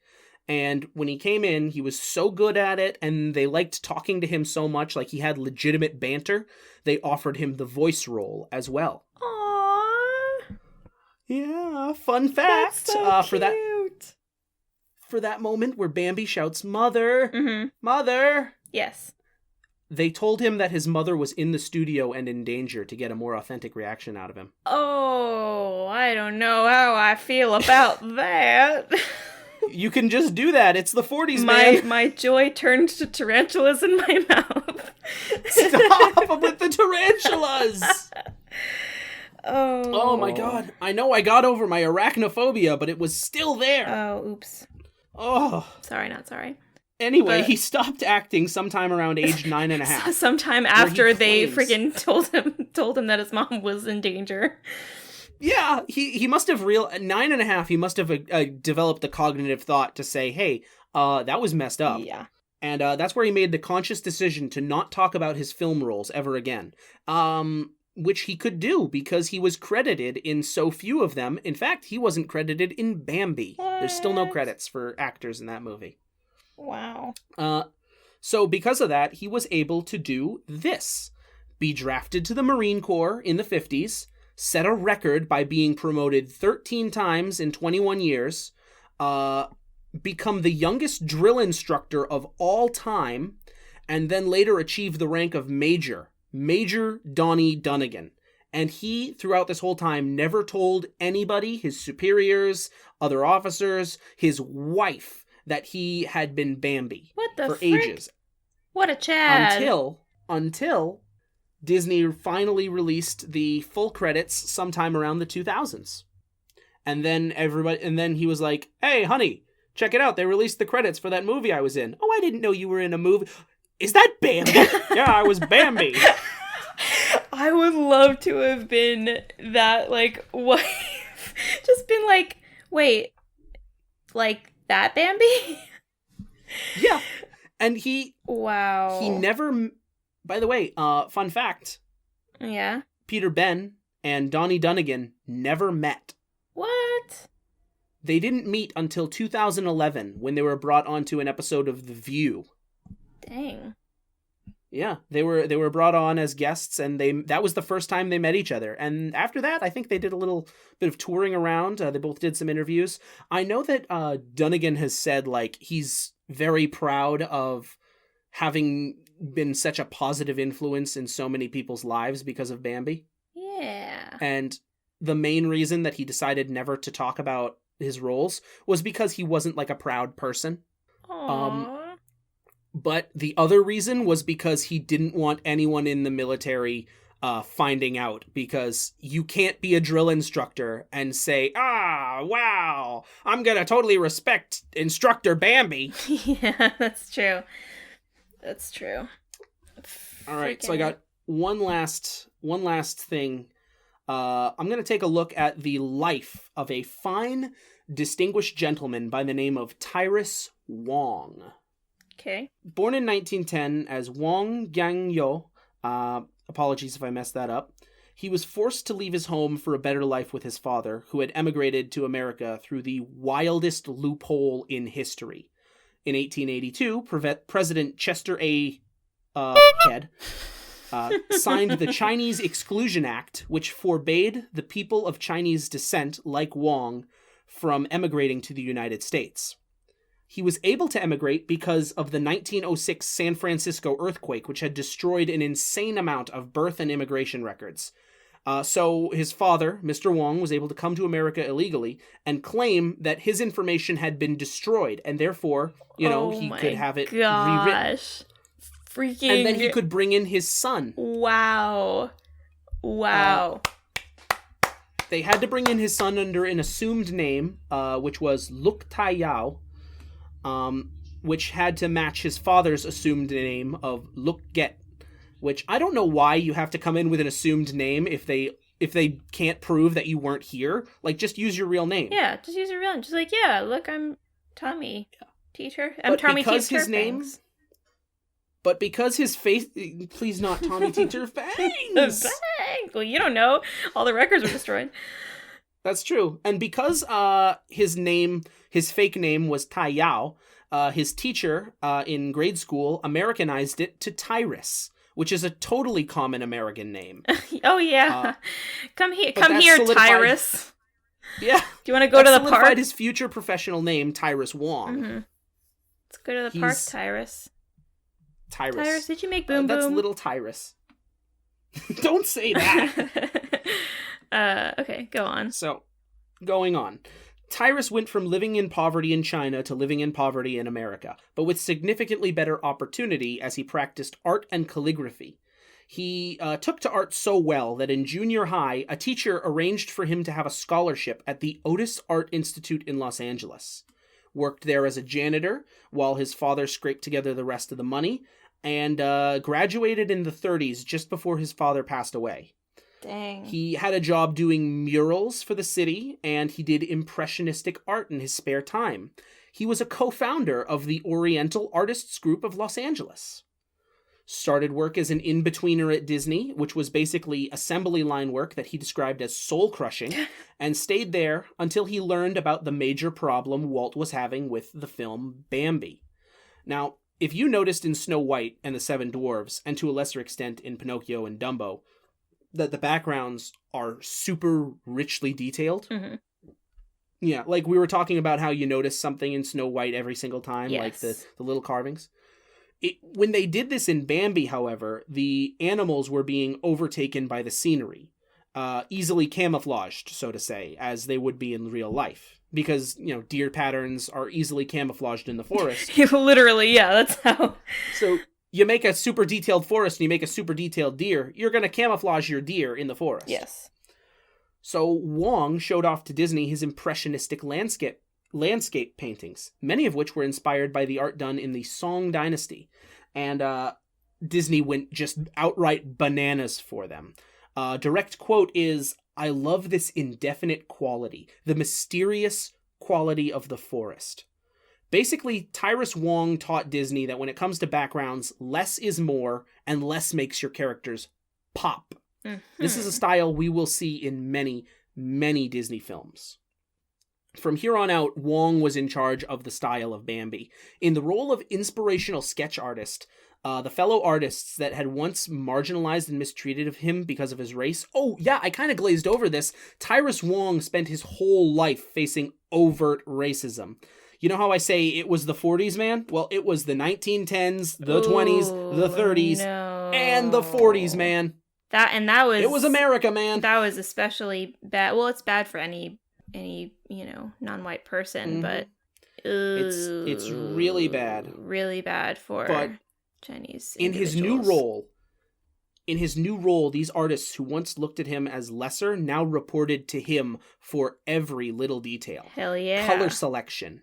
And when he came in, he was so good at it, and they liked talking to him so much, like he had legitimate banter, they offered him the voice role as well. Aww. Yeah, fun fact. That's so cute. For that moment where Bambi shouts, "Mother! Mm-hmm. Mother!" Yes. They told him that his mother was in the studio and in danger to get a more authentic reaction out of him. Oh, I don't know how I feel about that. You can just do that. It's the 40s, man. My joy turned to tarantulas in my mouth. Stop with the tarantulas! Oh my god. I know I got over my arachnophobia, but it was still there. Oh, oops. Oh. Sorry, not sorry. Anyway, he stopped acting sometime around age 9.5. Sometime after they freaking told him that his mom was in danger. Yeah, he must have 9.5. He must have developed the cognitive thought to say, "Hey, that was messed up." Yeah, and that's where he made the conscious decision to not talk about his film roles ever again. Which he could do because he was credited in so few of them. In fact, he wasn't credited in Bambi. What? There's still no credits for actors in that movie. Wow. So because of that, he was able to do this. Be drafted to the Marine Corps in the 50s, set a record by being promoted 13 times in 21 years, become the youngest drill instructor of all time, and then later achieve the rank of Major Donnie Dunnigan. And he, throughout this whole time, never told anybody, his superiors, other officers, his wife, that he had been Bambi. What the for frick? ages. What a Chad. Until Disney finally released the full credits sometime around the 2000s. And then he was like, "Hey, honey, check it out. They released the credits for that movie I was in." "Oh, I didn't know you were in a movie." "Is that Bambi?" "Yeah, I was Bambi." I would love to have been that, like, wife. Just been like, wait, like, that Bambi? Yeah. And Wow. He never... By the way, fun fact. Yeah? Peter Ben and Donnie Dunnigan never met. What? They didn't meet until 2011 when they were brought onto an episode of The View. Dang. Yeah, they were brought on as guests, and that was the first time they met each other. And after that, I think they did a little bit of touring around. They both did some interviews. I know that Dunnigan has said, like, he's very proud of having been such a positive influence in so many people's lives because of Bambi. Yeah. And the main reason that he decided never to talk about his roles was because he wasn't like a proud person. Aww. But the other reason was because he didn't want anyone in the military finding out, because you can't be a drill instructor and say, wow, I'm gonna totally respect Instructor Bambi. Yeah, that's true. That's true. All right, so I got one last thing. I'm gonna take a look at the life of a fine, distinguished gentleman by the name of Tyrus Wong. Okay. Born in 1910 as Wong Gang-yo, apologies if I messed that up, he was forced to leave his home for a better life with his father, who had emigrated to America through the wildest loophole in history. In 1882, President Chester A. Head signed the Chinese Exclusion Act, which forbade the people of Chinese descent, like Wong, from emigrating to the United States. He was able to emigrate because of the 1906 San Francisco earthquake, which had destroyed an insane amount of birth and immigration records. So his father, Mr. Wong, was able to come to America illegally and claim that his information had been destroyed, and therefore, he could have it rewritten. Freaking... And then he could bring in his son. Wow. They had to bring in his son under an assumed name, which was Luk Tai Yao, which had to match his father's assumed name of Luk Get, which I don't know why you have to come in with an assumed name if they can't prove that you weren't here. Like, just use your real name. Yeah, just use your real name. Just like, yeah, look, I'm Tommy Teacher. I'm but Tommy because Teacher his name, Fangs. But because his face... Please not Tommy Teacher Fangs! Fangs! Well, you don't know. All the records were destroyed. That's true. And because his fake name was Tai Yao, his teacher in grade school Americanized it to Tyrus, which is a totally common American name. Oh, yeah. Come here, Tyrus. Yeah. Do you want to go to the park? His future professional name, Tyrus Wong. Mm-hmm. Let's go to the park, Tyrus. Tyrus, did you make Boom Boom? That's little Tyrus. Don't say that. Okay, go on. So, going on. Tyrus went from living in poverty in China to living in poverty in America, but with significantly better opportunity as he practiced art and calligraphy. He took to art so well that in junior high, a teacher arranged for him to have a scholarship at the Otis Art Institute in Los Angeles. Worked there as a janitor while his father scraped together the rest of the money, and graduated in the 30s just before his father passed away. Dang. He had a job doing murals for the city, and he did impressionistic art in his spare time. He was a co-founder of the Oriental Artists Group of Los Angeles. Started work as an in-betweener at Disney, which was basically assembly line work that he described as soul-crushing, and stayed there until he learned about the major problem Walt was having with the film Bambi. Now, if you noticed in Snow White and the Seven Dwarfs, and to a lesser extent in Pinocchio and Dumbo, that the backgrounds are super richly detailed. Mm-hmm. Yeah, like we were talking about how you notice something in Snow White every single time, yes. like the little carvings. When they did this in Bambi, however, the animals were being overtaken by the scenery, easily camouflaged, so to say, as they would be in real life. Because, deer patterns are easily camouflaged in the forest. Literally, yeah, that's how. So you make a super detailed forest and you make a super detailed deer, you're going to camouflage your deer in the forest. Yes. So Wong showed off to Disney his impressionistic landscape paintings, many of which were inspired by the art done in the Song Dynasty. And Disney went just outright bananas for them. Direct quote is, "I love this indefinite quality, the mysterious quality of the forest." Basically, Tyrus Wong taught Disney that when it comes to backgrounds, less is more, and less makes your characters pop. Mm-hmm. This is a style we will see in many, many Disney films. From here on out, Wong was in charge of the style of Bambi. In the role of inspirational sketch artist, the fellow artists that had once marginalized and mistreated him because of his race... Oh, yeah, I kind of glazed over this. Tyrus Wong spent his whole life facing overt racism. You know how I say it was the 40s, man? Well, it was the 1910s, the 20s, the 30s, and the 40s, man. That was It was America, man. That was especially bad. Well, it's bad for any non-white person, but it's really bad. Really bad for but Chinese in his new role, these artists who once looked at him as lesser now reported to him for every little detail. Hell yeah. Color selection,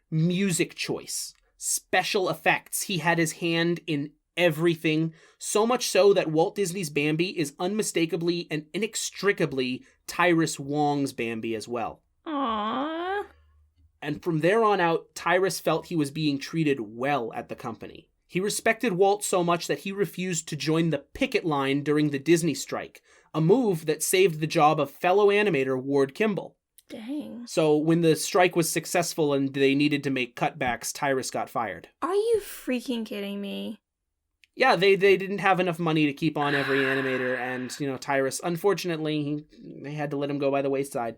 music choice, special effects. He had his hand in everything, so much so that Walt Disney's Bambi is unmistakably and inextricably Tyrus Wong's Bambi as well. Aww. And from there on out, Tyrus felt he was being treated well at the company. He respected Walt so much that he refused to join the picket line during the Disney strike, a move that saved the job of fellow animator Ward Kimball. Dang. So when the strike was successful and they needed to make cutbacks, Tyrus got fired. Are you freaking kidding me? Yeah, they didn't have enough money to keep on every animator, and, Tyrus, unfortunately, they had to let him go by the wayside.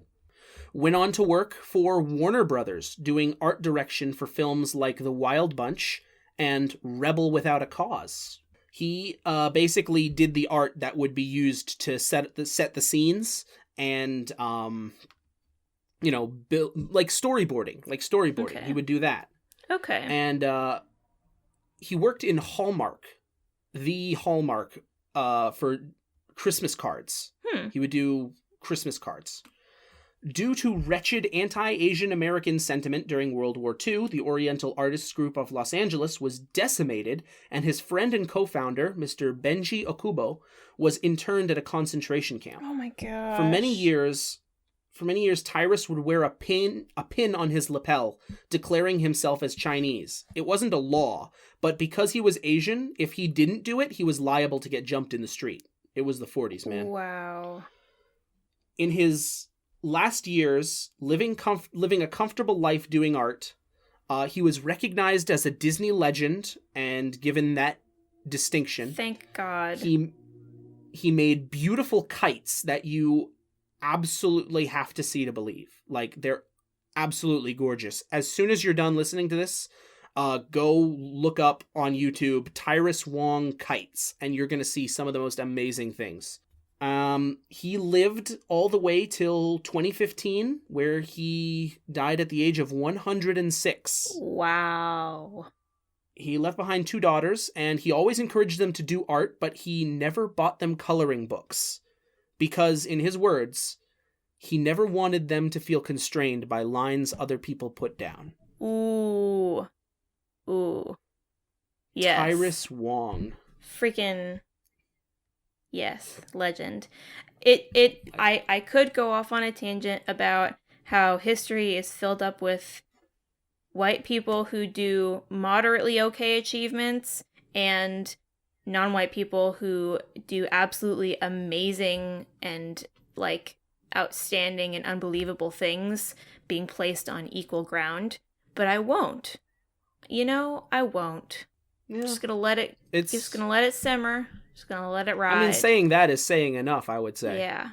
Went on to work for Warner Brothers, doing art direction for films like The Wild Bunch and Rebel Without a Cause. He basically did the art that would be used to set the scenes and, build, like storyboarding. Okay. He would do that. Okay. And he worked in Hallmark, for Christmas cards. He would do Christmas cards. Due to wretched anti-Asian American sentiment during World War II, the Oriental Artists Group of Los Angeles was decimated, and his friend and co-founder, Mr. Benji Okubo, was interned at a concentration camp. Oh my god! For many years, Tyrus would wear a pin on his lapel, declaring himself as Chinese. It wasn't a law, but because he was Asian, if he didn't do it, he was liable to get jumped in the street. It was the 40s, man. Wow. In his last years, living a comfortable life doing art, he was recognized as a Disney legend and given that distinction. Thank God. He made beautiful kites that you absolutely have to see to believe. Like, they're absolutely gorgeous. As soon as you're done listening to this, go look up on YouTube Tyrus Wong kites, and you're going to see some of the most amazing things. He lived all the way till 2015, where he died at the age of 106. Wow. He left behind 2 daughters, and he always encouraged them to do art, but he never bought them coloring books. Because, in his words, he never wanted them to feel constrained by lines other people put down. Ooh. Yes. Tyrus Wong. Freaking... Yes, legend. I could go off on a tangent about how history is filled up with white people who do moderately okay achievements and non-white people who do absolutely amazing and outstanding and unbelievable things being placed on equal ground. But I won't. I won't. Yeah. I'm just gonna let it simmer. Just gonna let it ride. I mean, saying that is saying enough, I would say. Yeah.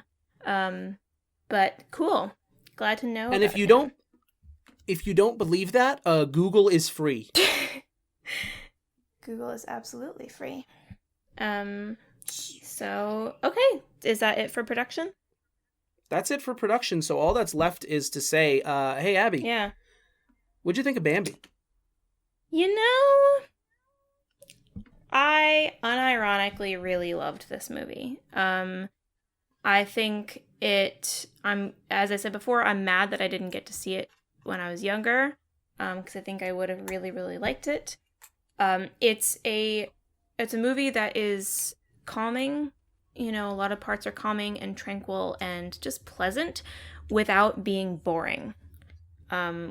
But cool. Glad to know. And if you don't believe that, Google is free. Google is absolutely free. So okay, is that it for production? That's it for production. So all that's left is to say, hey Abby. Yeah. What'd you think of Bambi? I unironically really loved this movie. I think as I said before, I'm mad that I didn't get to see it when I was younger, because I think I would have really, really liked it. It's a movie that is calming. A lot of parts are calming and tranquil and just pleasant without being boring.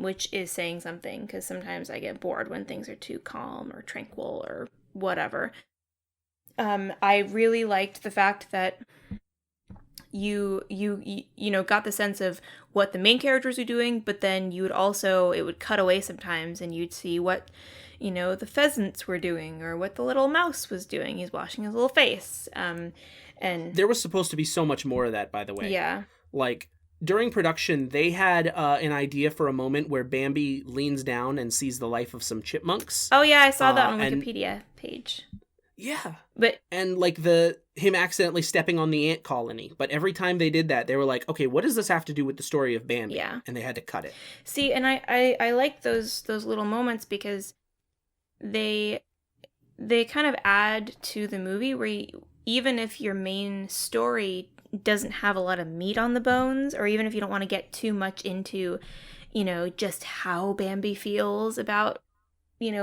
Which is saying something, because sometimes I get bored when things are too calm or tranquil or whatever. I really liked the fact that you got the sense of what the main characters were doing, but then it would cut away sometimes and you'd see what, the pheasants were doing or what the little mouse was doing. He's washing his little face. And there was supposed to be so much more of that, by the way. Yeah. During production, they had an idea for a moment where Bambi leans down and sees the life of some chipmunks. Oh, yeah, I saw that on Wikipedia page. Yeah. But And like him accidentally stepping on the ant colony. But every time they did that, they were like, okay, what does this have to do with the story of Bambi? Yeah. And they had to cut it. see, and I like those little moments because they kind of add to the movie where even if your main story doesn't have a lot of meat on the bones, or even if you don't want to get too much into, just how Bambi feels about,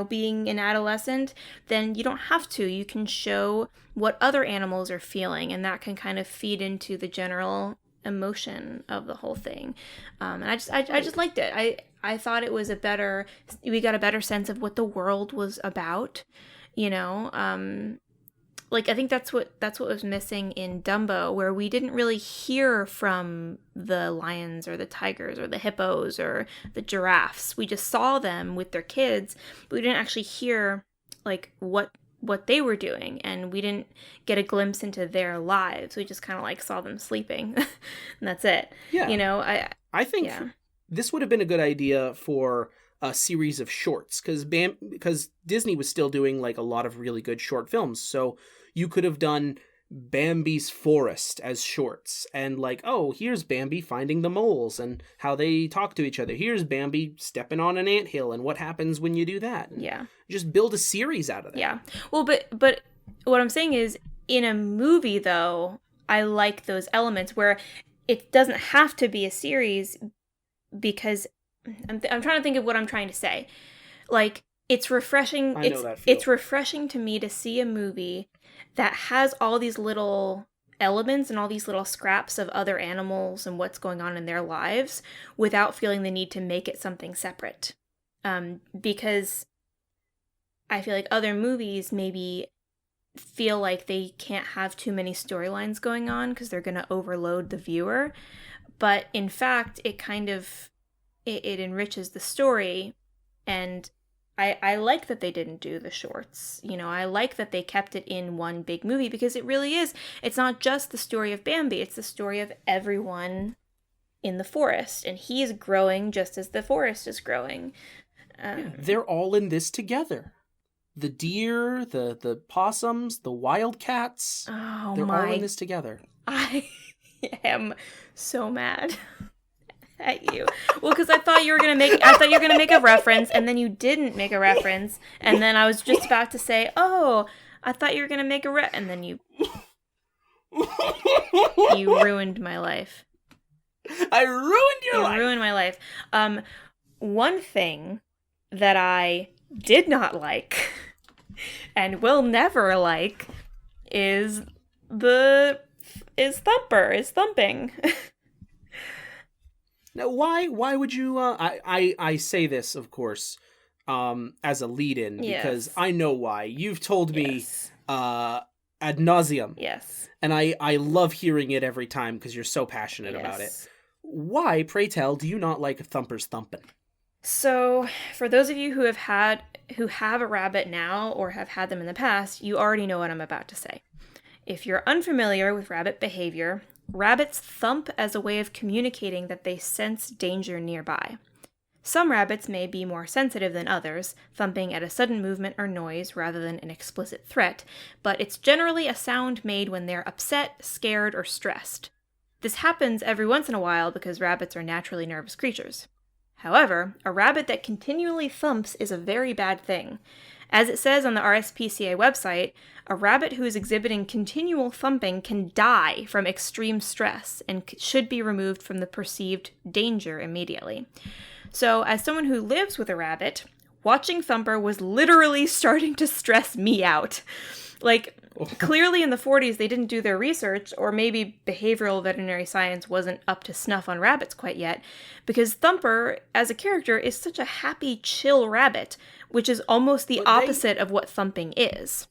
being an adolescent, then you don't have to. You can show what other animals are feeling, and that can kind of feed into the general emotion of the whole thing. And I just liked it. I thought it was we got a better sense of what the world was about, like I think that's what was missing in Dumbo, where we didn't really hear from the lions or the tigers or the hippos or the giraffes. We just saw them with their kids, but we didn't actually hear like what they were doing, and we didn't get a glimpse into their lives. We just kind of like saw them sleeping, and that's it. Yeah, I think this would have been a good idea for a series of shorts, because Disney was still doing like a lot of really good short films. So you could have done Bambi's Forest as shorts, and like, oh, here's Bambi finding the moles and how they talk to each other. Here's Bambi stepping on an anthill and what happens when you do that. And just build a series out of that. Yeah. Well, but what I'm saying is, in a movie though, I like those elements where it doesn't have to be a series, because I'm trying to think of what I'm trying to say. Like, it's refreshing. It's refreshing to me to see a movie that has all these little elements and all these little scraps of other animals and what's going on in their lives without feeling the need to make it something separate. Because I feel like other movies maybe feel like they can't have too many storylines going on because they're going to overload the viewer. But in fact, it kind of it enriches the story, and I like that they didn't do the shorts. I like that they kept it in one big movie, because it really is. It's not just the story of Bambi. It's the story of everyone in the forest, and he is growing just as the forest is growing. They're all in this together. The deer, the possums, the wildcats. Oh, they're all in this together. I am so mad at you. Well, because I thought you were gonna make a reference, and then you didn't make a reference, and then I was just about to say, "Oh, I thought you were gonna make and then you ruined my life. I ruined your life. You ruined my life. One thing that I did not like and will never like is thumping. Now, why would you? I say this, of course, as a lead-in, because I know why. You've told me ad nauseum. Yes. And I love hearing it every time because you're so passionate about it. Why, pray tell, do you not like Thumper's thumping? So, for those of you who have a rabbit now or have had them in the past, you already know what I'm about to say. If you're unfamiliar with rabbit behavior, rabbits thump as a way of communicating that they sense danger nearby. Some rabbits may be more sensitive than others, thumping at a sudden movement or noise rather than an explicit threat, but it's generally a sound made when they're upset, scared, or stressed. This happens every once in a while because rabbits are naturally nervous creatures. However, a rabbit that continually thumps is a very bad thing. As it says on the RSPCA website, a rabbit who is exhibiting continual thumping can die from extreme stress and should be removed from the perceived danger immediately. So, as someone who lives with a rabbit, watching Thumper was literally starting to stress me out. Like, clearly in the 40s they didn't do their research, or maybe behavioral veterinary science wasn't up to snuff on rabbits quite yet, because Thumper, as a character, is such a happy, chill rabbit, which is almost the opposite of what thumping is.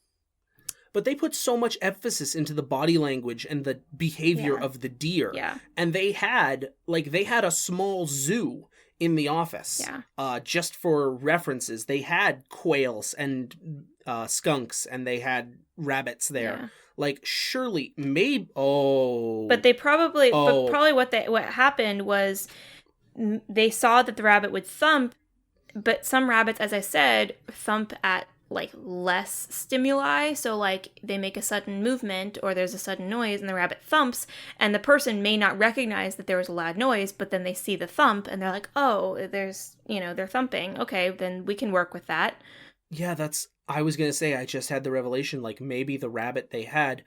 But they put so much emphasis into the body language and the behavior of the deer. Yeah. And they had a small zoo in the office. Yeah. Just for references, they had quails and skunks, and they had rabbits there. Yeah. Like, surely, maybe. Oh. But they probably. Oh. But probably what happened was they saw that the rabbit would thump, but some rabbits, as I said, thump at like less stimuli. So like they make a sudden movement or there's a sudden noise and the rabbit thumps, and the person may not recognize that there was a loud noise, but then they see the thump and they're like, oh, there's, they're thumping. Okay, then we can work with that. Yeah, I was going to say, I just had the revelation, like maybe the rabbit they had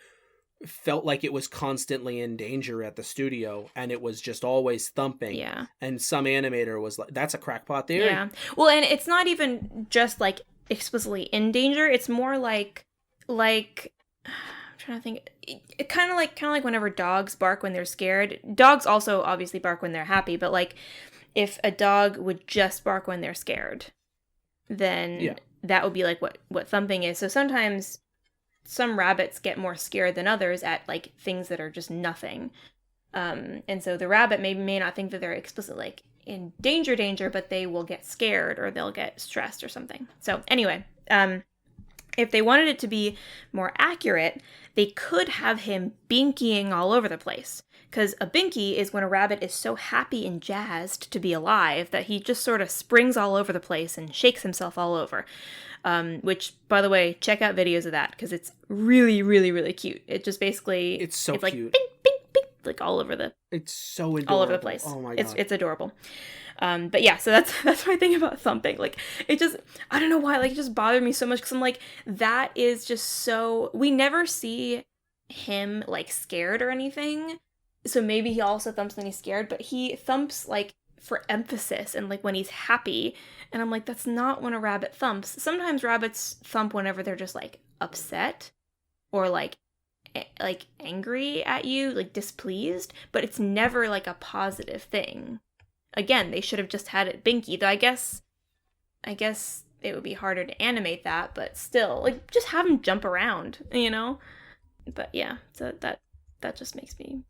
felt like it was constantly in danger at the studio and it was just always thumping. Yeah. And some animator was like, that's a crackpot theory. Yeah. Well, and it's not even just like explicitly in danger. It's more like I'm trying to think. It kind of like whenever dogs bark when they're scared. Dogs also obviously bark when they're happy, but like if a dog would just bark when they're scared, then that would be like what thumping is. So sometimes some rabbits get more scared than others at like things that are just nothing. And so the rabbit may not think that they're explicitly like in danger, but they will get scared or they'll get stressed or something. So anyway, if they wanted it to be more accurate, they could have him binkying all over the place. Because a binky is when a rabbit is so happy and jazzed to be alive that he just sort of springs all over the place and shakes himself all over. Which, by the way, check out videos of that because it's really, really, really cute. It just basically... It's so like, cute. Bink, bink, bink, like all over the... It's so adorable. All over the place. Oh my God. It's adorable. But yeah, so that's my thing about thumping. Like, it just... I don't know why. Like, it just bothered me so much because I'm like, that is just so... We never see him, like, scared or anything. So maybe he also thumps when he's scared, but he thumps, like, for emphasis and, like, when he's happy. And I'm like, that's not when a rabbit thumps. Sometimes rabbits thump whenever they're just, like, upset or, like angry at you, like, displeased. But it's never, like, a positive thing. Again, they should have just had it binky. Though I guess it would be harder to animate that, but still, like, just have him jump around, But yeah, so that just makes me...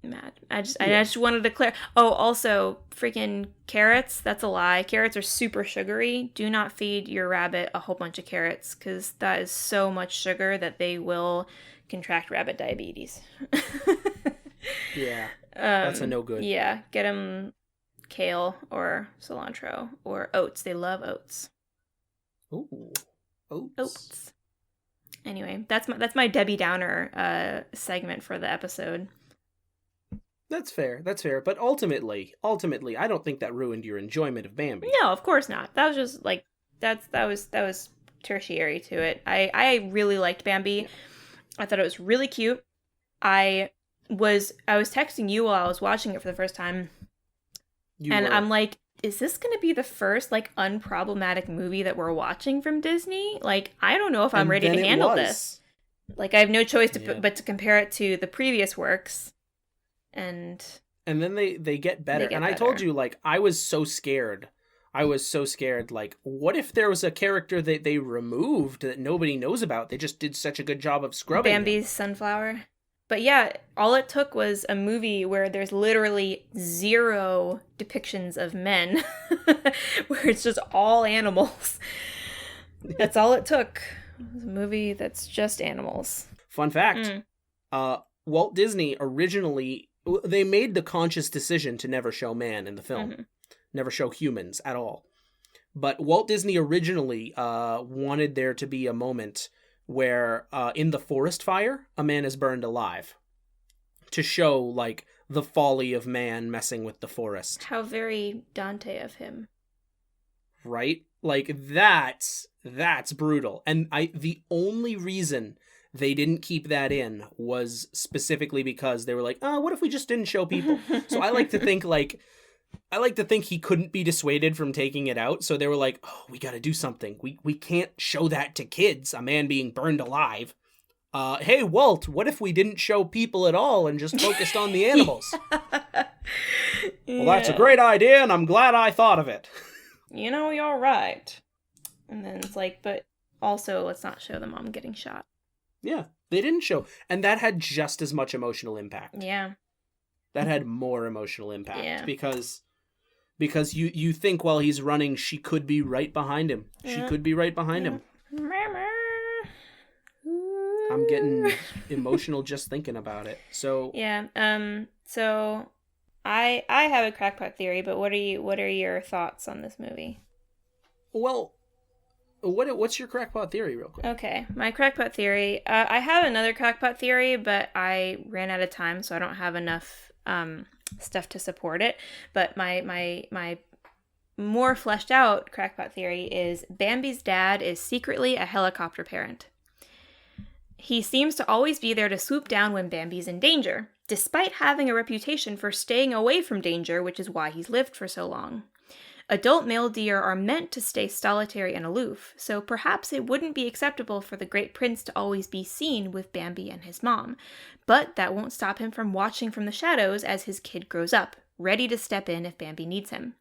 mad. I just wanted to clear. Oh, also, freaking carrots. That's a lie. Carrots are super sugary. Do not feed your rabbit a whole bunch of carrots because that is so much sugar that they will contract rabbit diabetes. Yeah, that's a no good. Yeah, get them kale or cilantro or oats. They love oats. Ooh, oats. Anyway, that's my Debbie Downer segment for the episode. That's fair. But ultimately, I don't think that ruined your enjoyment of Bambi. No, of course not. That was just like that was tertiary to it. I really liked Bambi. Yeah. I thought it was really cute. I was texting you while I was watching it for the first time. I'm like, is this going to be the first like unproblematic movie that we're watching from Disney? Like, I don't know if I'm ready to handle this. Like, I have no choice but to compare it to the previous works. And then they get better. I told you, like, I was so scared. Like, what if there was a character that they removed that nobody knows about? They just did such a good job of scrubbing Bambi's sunflower. But yeah, all it took was a movie where there's literally 0 depictions of men. Where it's just all animals. That's all it took. It was a movie that's just animals. Fun fact. Walt Disney originally... They made the conscious decision to never show man in the film. Mm-hmm. Never show humans at all. But Walt Disney originally wanted there to be a moment where in the forest fire, a man is burned alive. To show, like, the folly of man messing with the forest. How very Dante of him. Right? Like, that's brutal. And the only reason... they didn't keep that in was specifically because they were like, oh, what if we just didn't show people? So I like to think he couldn't be dissuaded from taking it out. So they were like, oh, we got to do something. We can't show that to kids, a man being burned alive. Hey, Walt, what if we didn't show people at all and just focused on the animals? Well, that's a great idea, and I'm glad I thought of it. You're right. And then it's like, but also let's not show the mom getting shot. Yeah, they didn't show. And that had just as much emotional impact. Yeah. That had more emotional impact. Yeah. Because you think while he's running, she could be right behind him. Yeah. She could be right behind him. I'm getting emotional just thinking about it. So yeah. So I have a crackpot theory, but what are your thoughts on this movie? Well, what's your crackpot theory, real quick? Okay, my crackpot theory. I have another crackpot theory, but I ran out of time, so I don't have enough stuff to support it. But my more fleshed out crackpot theory is Bambi's dad is secretly a helicopter parent. He seems to always be there to swoop down when Bambi's in danger, despite having a reputation for staying away from danger, which is why he's lived for so long. Adult male deer are meant to stay solitary and aloof, so perhaps it wouldn't be acceptable for the great prince to always be seen with Bambi and his mom. But that won't stop him from watching from the shadows as his kid grows up, ready to step in if Bambi needs him.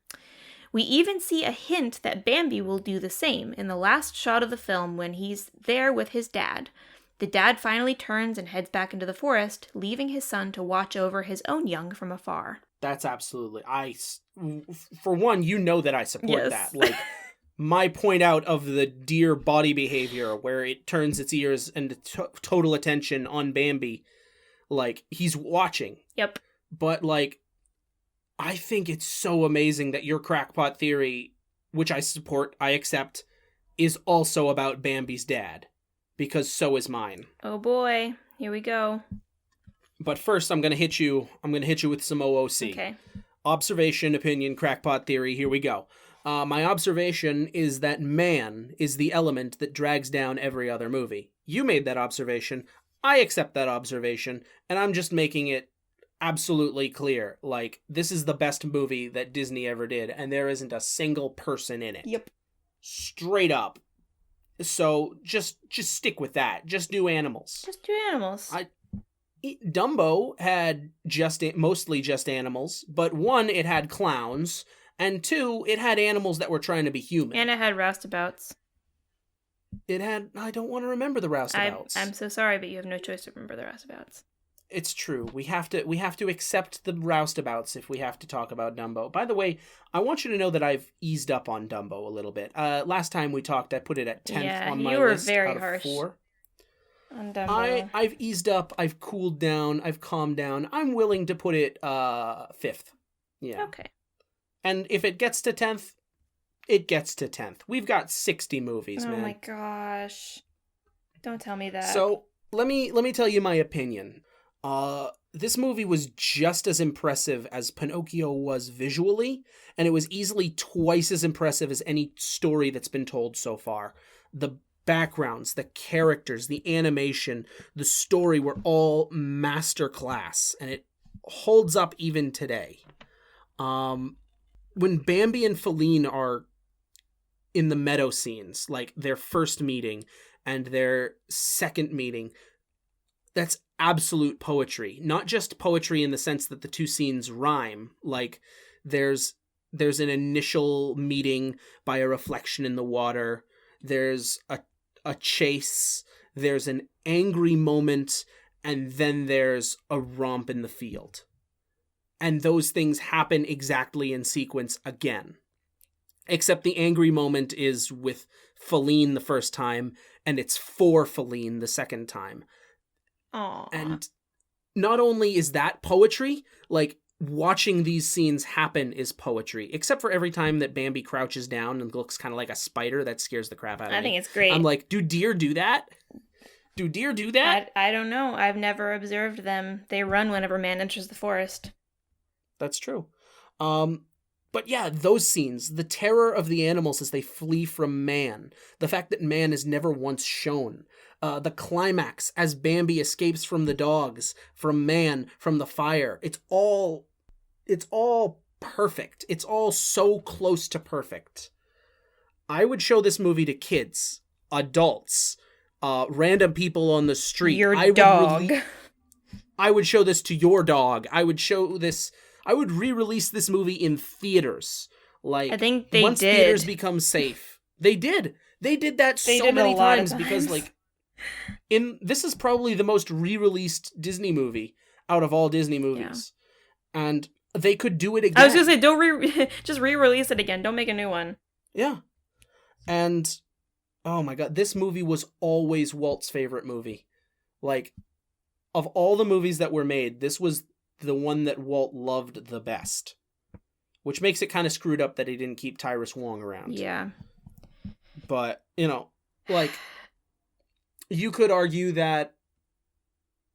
We even see a hint that Bambi will do the same in the last shot of the film when he's there with his dad. The dad finally turns and heads back into the forest, leaving his son to watch over his own young from afar. That's absolutely... For one, you know that I support that. Like, my point out of the deer body behavior where it turns its ears and total attention on Bambi, like, he's watching. Yep. But, like, I think it's so amazing that your crackpot theory, which I support, I accept, is also about Bambi's dad. Because so is mine. Oh boy, here we go. But first, I'm gonna hit you with some OOC. Okay. Observation, opinion, crackpot theory, here we go. My observation is that man is the element that drags down every other movie. You made that observation, I accept that observation, and I'm just making it absolutely clear. Like, this is the best movie that Disney ever did, and there isn't a single person in it. Yep. Straight up. So, just stick with that. Just do animals. Just do animals. Dumbo had mostly just animals, but one, it had clowns, and two, it had animals that were trying to be human. And it had roustabouts. I don't want to remember the roustabouts. I'm so sorry, but you have no choice to remember the roustabouts. It's true. We have to accept the roustabouts if we have to talk about Dumbo. By the way, I want you to know that I've eased up on Dumbo a little bit. Last time we talked, I put it at 10th on my list very out of harsh 4. On Dumbo. I've eased up, I've cooled down, I've calmed down. I'm willing to put it 5th. Yeah. Okay. And if it gets to 10th, it gets to 10th. We've got 60 movies, man. Oh my gosh. Don't tell me that. So, let me tell you my opinion. This movie was just as impressive as Pinocchio was visually, and it was easily twice as impressive as any story that's been told so far. The backgrounds, the characters, the animation, the story were all masterclass, and it holds up even today. When Bambi and Feline are in the meadow scenes, like their first meeting and their second meeting, that's absolute poetry. Not just poetry in the sense that the two scenes rhyme. Like, there's an initial meeting by a reflection in the water. There's a chase. There's an angry moment. And then there's a romp in the field. And those things happen exactly in sequence again. Except the angry moment is with Feline the first time, and it's for Feline the second time. Aww. And not only is that poetry, like, watching these scenes happen is poetry. Except for every time that Bambi crouches down and looks kind of like a spider, that scares the crap out of me. I think it's great. I'm like, do deer do that? Do deer do that? I don't know. I've never observed them. They run whenever man enters the forest. That's true. But yeah, those scenes, the terror of the animals as they flee from man, the fact that man is never once shown, the climax as Bambi escapes from the dogs, from man, from the fire, it's all perfect. It's all so close to perfect. I would show this movie to kids, adults, random people on the street. Your dog. I would show this to your dog. I would re-release this movie in theaters. Like, I think they once did. theaters become safe. They did. They did that so many times because, like, this is probably the most re-released Disney movie out of all Disney movies. Yeah. And they could do it again. I was gonna say, just re-release it again. Don't make a new one. Yeah. And, oh my god, this movie was always Walt's favorite movie. Like, of all the movies that were made, this was the one that Walt loved the best. Which makes it kind of screwed up that he didn't keep Tyrus Wong around. Yeah. But, like, you could argue that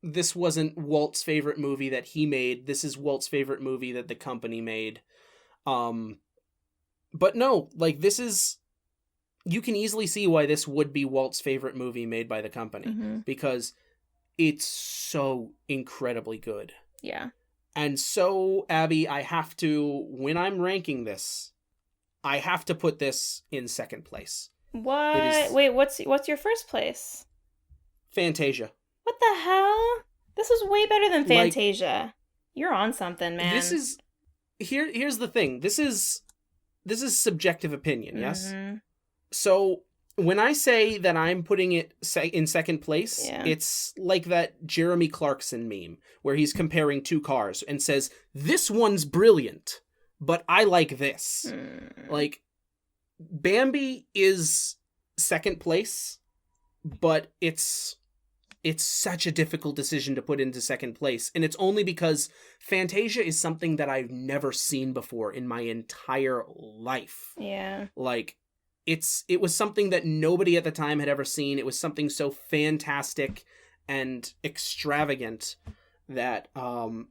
this wasn't Walt's favorite movie that he made. This is Walt's favorite movie that the company made. But no, like, this is... You can easily see why this would be Walt's favorite movie made by the company. Because it's so incredibly good. Yeah. And so, Abby, I have to... When I'm ranking this, I have to put this in second place. What? Wait, what's your first place? Fantasia. What the hell? This was way better than Fantasia. You're on something, man. This is... Here's the thing. This is subjective opinion, yes? So, when I say that I'm putting it in second place, it's like that Jeremy Clarkson meme, where he's comparing two cars and says, this one's brilliant, but I like this. Like, Bambi is second place, but it's such a difficult decision to put into second place. And it's only because Fantasia is something that I've never seen before in my entire life. Yeah. Like, it was something that nobody at the time had ever seen. It was something so fantastic and extravagant that I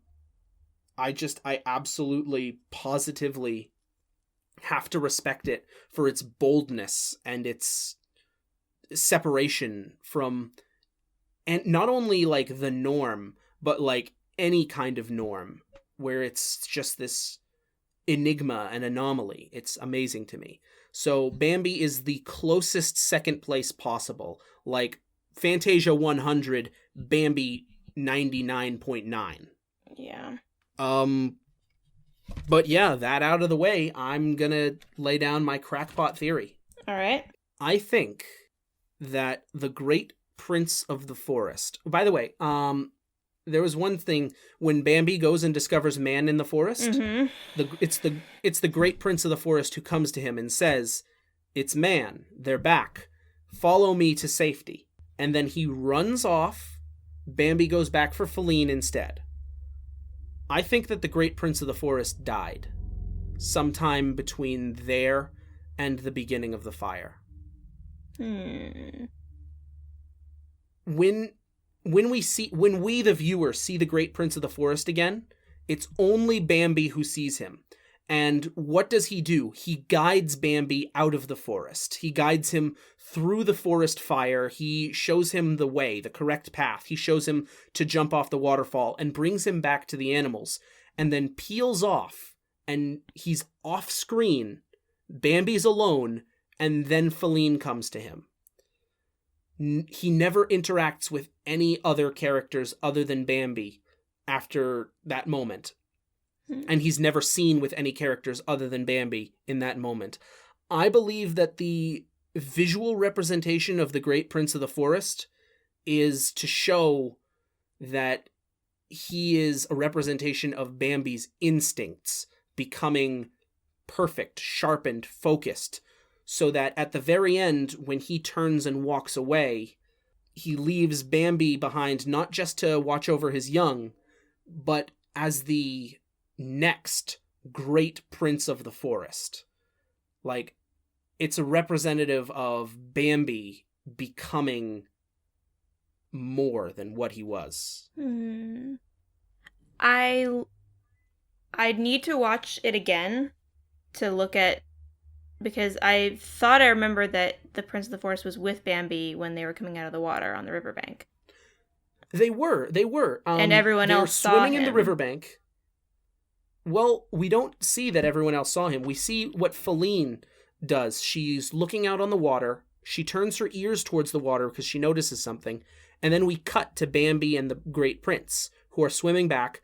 absolutely, positively have to respect it for its boldness and its separation from, and not only like the norm, but like any kind of norm, where it's just this enigma and anomaly. It's amazing to me. So Bambi is the closest second place possible. Like Fantasia 100, Bambi 99.9. Yeah. But yeah, that out of the way, I'm gonna lay down my crackpot theory. All right. I think that the Great Prince of the Forest... By the way, there was one thing when Bambi goes and discovers man in the forest. It's the Great Prince of the Forest who comes to him and says, "It's man. They're back. Follow me to safety." And then he runs off. Bambi goes back for Feline instead. I think that the Great Prince of the Forest died sometime between there and the beginning of the fire. When we, the viewer, see the Great Prince of the Forest again, it's only Bambi who sees him. And what does he do? He guides Bambi out of the forest. He guides him through the forest fire. He shows him the way, the correct path. He shows him to jump off the waterfall and brings him back to the animals, and then peels off, and he's off screen. Bambi's alone, and then Feline comes to him. He never interacts with any other characters other than Bambi after that moment. And he's never seen with any characters other than Bambi in that moment. I believe that the visual representation of the Great Prince of the Forest is to show that he is a representation of Bambi's instincts becoming perfect, sharpened, focused, so that at the very end, when he turns and walks away, he leaves Bambi behind not just to watch over his young, but as the next Great Prince of the Forest. Like, it's a representative of Bambi becoming more than what he was. I'd need to watch it again to look at, because I thought I remembered that the Prince of the Forest was with Bambi when they were coming out of the water on the riverbank. They were. And everyone else saw him. Swimming in the riverbank. Well, we don't see that everyone else saw him. We see what Feline does. She's looking out on the water. She turns her ears towards the water because she notices something. And then we cut to Bambi and the Great Prince, who are swimming back.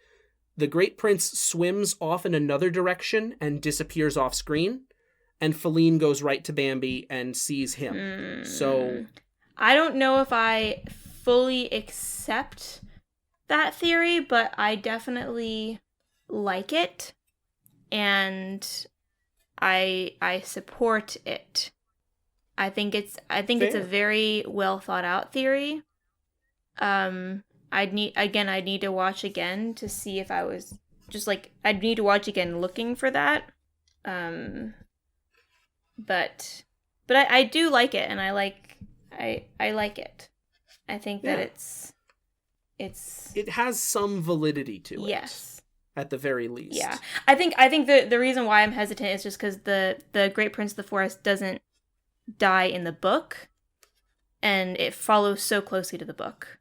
The Great Prince swims off in another direction and disappears off screen. And Feline goes right to Bambi and sees him. So I don't know if I fully accept that theory, but I definitely like it, and I support it. I think it's a very well thought out theory. I'd need to watch again to see if I was just like, I'd need to watch again looking for that. But But I do like it, and I like it. I think that it has some validity to it. Yes. At the very least. Yeah. I think the reason why I'm hesitant is just because the Great Prince of the Forest doesn't die in the book, and it follows so closely to the book.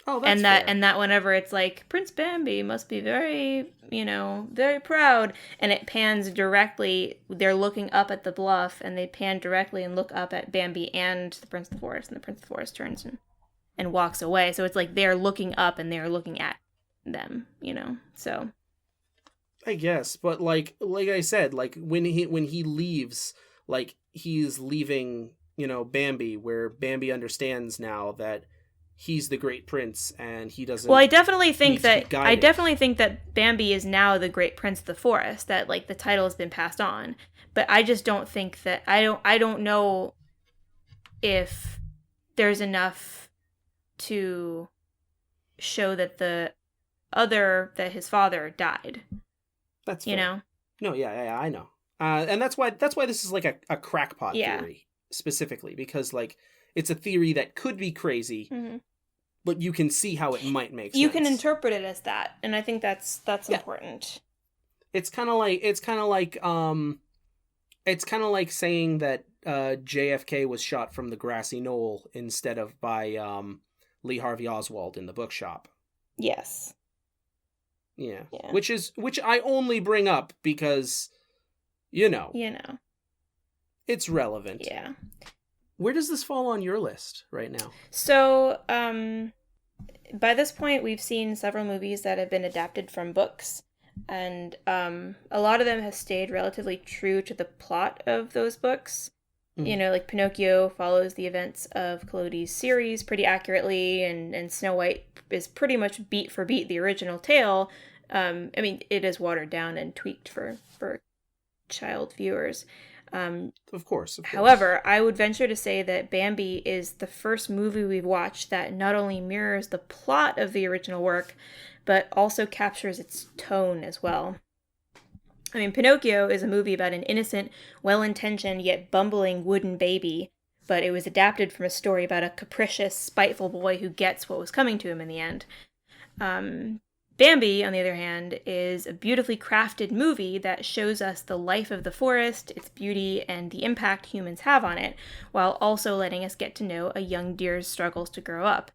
Oh, that's fair. And that whenever it's like, Prince Bambi must be very, very proud, and it pans directly, they're looking up at the bluff, and they pan directly and look up at Bambi and the Prince of the Forest, and the Prince of the Forest turns and walks away. So it's like they're looking up and they're looking at them, so. I guess, but like I said, like when he leaves, like he's leaving, Bambi, where Bambi understands now that he's the great prince and he doesn't. Well, I definitely think that Bambi is now the Great Prince of the Forest, that like the title has been passed on. But I just don't think that I don't know if there's enough to show that that his father died. That's fair. No, yeah, I know. And that's why this is like a crackpot theory specifically, because like it's a theory that could be crazy, but you can see how it might make sense. You can interpret it as that, and I think that's important. It's kind of like saying that JFK was shot from the grassy knoll instead of by Lee Harvey Oswald in the bookshop. Yes. Yeah. Which I only bring up because it's relevant. Yeah. Where does this fall on your list right now? So, by this point, we've seen several movies that have been adapted from books, and a lot of them have stayed relatively true to the plot of those books. Like Pinocchio follows the events of Collodi's series pretty accurately, and Snow White is pretty much beat for beat the original tale. It is watered down and tweaked for child viewers. Of course. However, I would venture to say that Bambi is the first movie we've watched that not only mirrors the plot of the original work, but also captures its tone as well. Pinocchio is a movie about an innocent, well-intentioned, yet bumbling wooden baby, but it was adapted from a story about a capricious, spiteful boy who gets what was coming to him in the end. Bambi, on the other hand, is a beautifully crafted movie that shows us the life of the forest, its beauty, and the impact humans have on it, while also letting us get to know a young deer's struggles to grow up.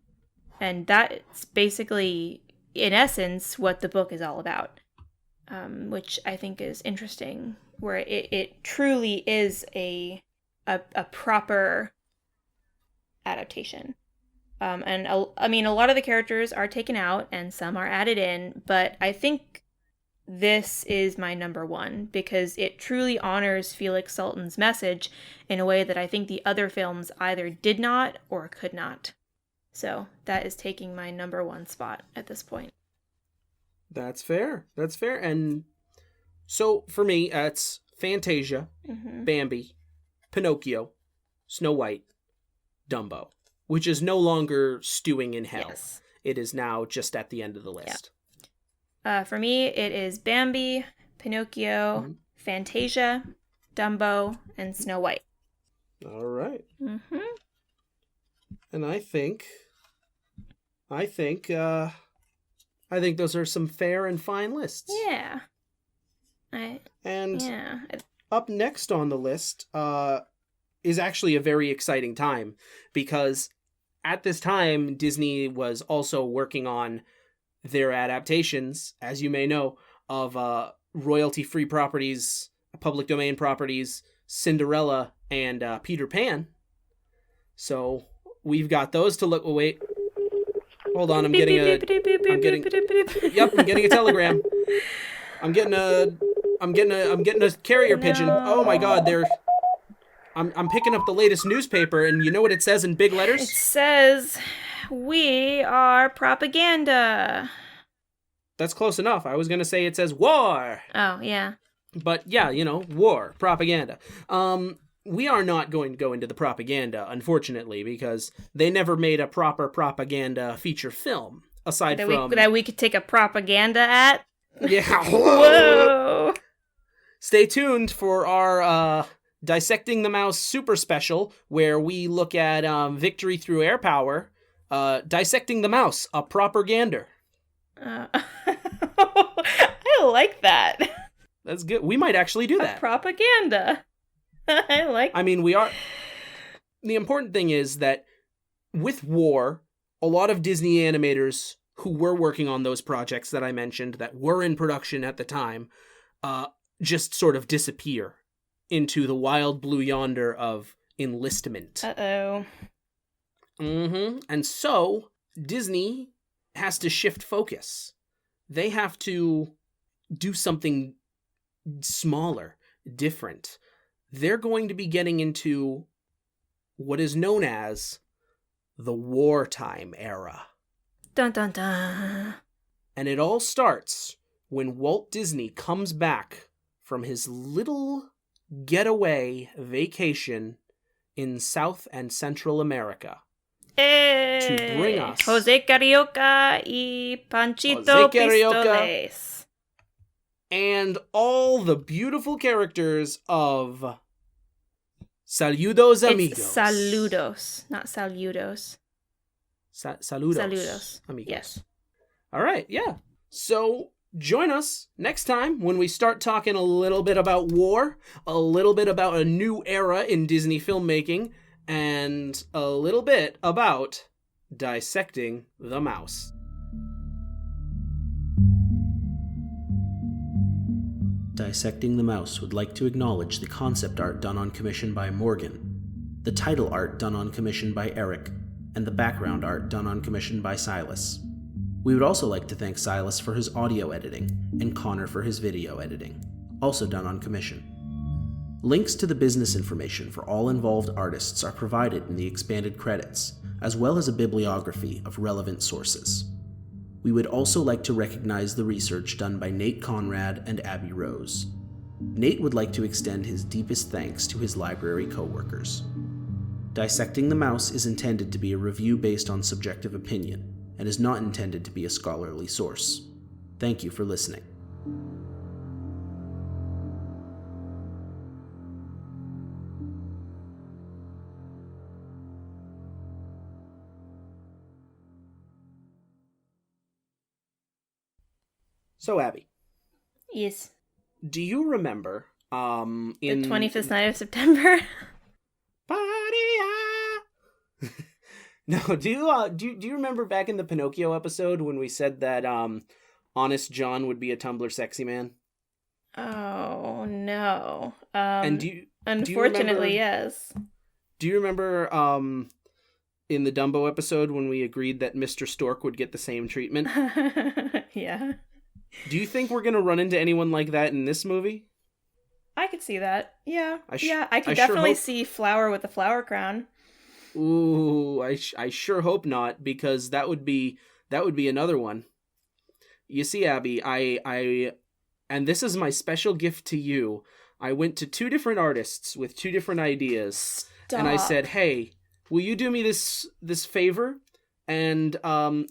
And that's basically, in essence, what the book is all about, which I think is interesting, where it truly is a proper adaptation. A lot of the characters are taken out and some are added in, but I think this is my number one because it truly honors Felix Salten's message in a way that I think the other films either did not or could not. So that is taking my number one spot at this point. That's fair. And so for me, it's Fantasia, Bambi, Pinocchio, Snow White, Dumbo. Which is no longer stewing in hell. Yes. It is now just at the end of the list. Yeah. For me, it is Bambi, Pinocchio, Fantasia, Dumbo, and Snow White. All right. And I think those are some fair and fine lists. Yeah. Up next on the list is actually a very exciting time because at this time, Disney was also working on their adaptations, as you may know, of royalty-free properties, public domain properties, Cinderella and Peter Pan. So we've got those to look. Wait, hold on. I'm getting a telegram. I'm getting a carrier pigeon. Oh my God, I'm picking up the latest newspaper, and you know what it says in big letters? It says, "We are propaganda." That's close enough. I was going to say it says war. Oh, yeah. But yeah, war, propaganda. We are not going to go into the propaganda, unfortunately, because they never made a proper propaganda feature film, aside from... That we could take a propaganda at? Yeah. Whoa! Stay tuned for our... Dissecting the Mouse Super Special, where we look at victory through air power. Dissecting the Mouse, a propagander. I like that. That's good. We might actually do that. Propaganda. I like. I mean, we are. The important thing is that with war, a lot of Disney animators who were working on those projects that I mentioned that were in production at the time, just sort of disappear into the wild blue yonder of enlistment. Uh-oh. And so Disney has to shift focus. They have to do something smaller, different. They're going to be getting into what is known as the wartime era. Dun dun dun. And it all starts when Walt Disney comes back from his little getaway vacation in South and Central America. To bring us Jose Carioca y Panchito Pistoles. And all the beautiful characters of Saludos Amigos. It's saludos, not saludos. Saludos. Saludos. Amigos. Yes. All right, yeah. So join us next time when we start talking a little bit about war, a little bit about a new era in Disney filmmaking, and a little bit about Dissecting the Mouse. Dissecting the Mouse would like to acknowledge the concept art done on commission by Morgan, the title art done on commission by Eric, and the background art done on commission by Silas. We would also like to thank Silas for his audio editing, and Connor for his video editing, also done on commission. Links to the business information for all involved artists are provided in the expanded credits, as well as a bibliography of relevant sources. We would also like to recognize the research done by Nate Conrad and Abby Rose. Nate would like to extend his deepest thanks to his library co-workers. Dissecting the Mouse is intended to be a review based on subjective opinion, and is not intended to be a scholarly source. Thank you for listening. So, Abby. Yes. Do you remember in The 25th night of September? No, do you remember back in the Pinocchio episode when we said that Honest John would be a Tumblr sexy man? Oh, no. And unfortunately, yes. Do you remember in the Dumbo episode when we agreed that Mr. Stork would get the same treatment? Yeah. Do you think we're going to run into anyone like that in this movie? I could see that. Yeah. I could I definitely sure see Flower with a flower crown. Ooh, I sure hope not, because that would be another one. You see, Abby, I and this is my special gift to you. I went to two different artists with two different ideas. Stop. And I said, "Hey, will you do me this favor? And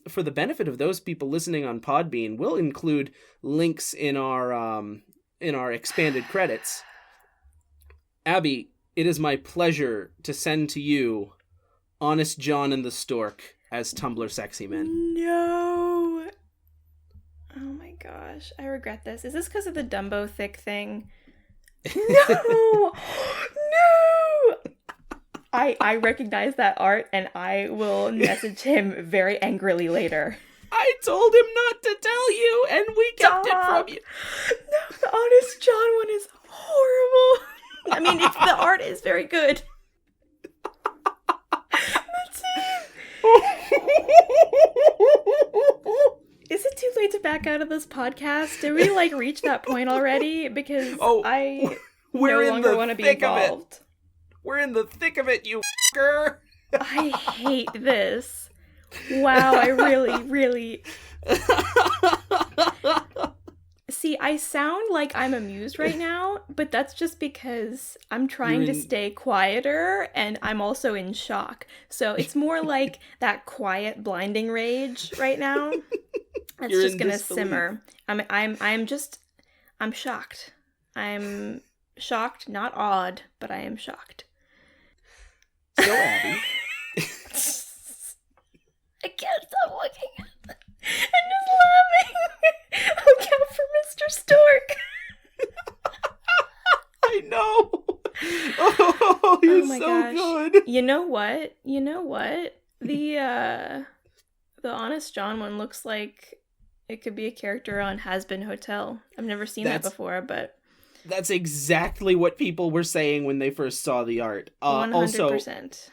for the benefit of those people listening on Podbean, we'll include links in our expanded credits. Abby, it is my pleasure to send to you Honest John and the Stork as Tumblr sexy men." No. Oh my gosh, I regret this. Is this because of the Dumbo thick thing? No! No! I recognize that art, and I will message him very angrily later. I told him not to tell you, and we kept it from you. No, the Honest John one is horrible. I mean, the art is very good. That's it. Is it too late to back out of this podcast? Did we reach that point already? Because I no longer want to be involved. We're in the thick of it, you f***er. I hate this. Wow, I really, really... See, I sound like I'm amused right now, but that's just because I'm trying to stay quieter, and I'm also in shock. So it's more like that quiet, blinding rage right now. It's just gonna simmer. I'm shocked. I'm shocked, not awed, but I am shocked. So, Abby. I can't stop looking at them. I'm just laughing. Look out for Mr. Stork. I know. Oh, you're my so gosh. good. You know what? The Honest John one looks like it could be a character on Has Been Hotel. I've never seen that before, but that's exactly what people were saying when they first saw the art. 100%.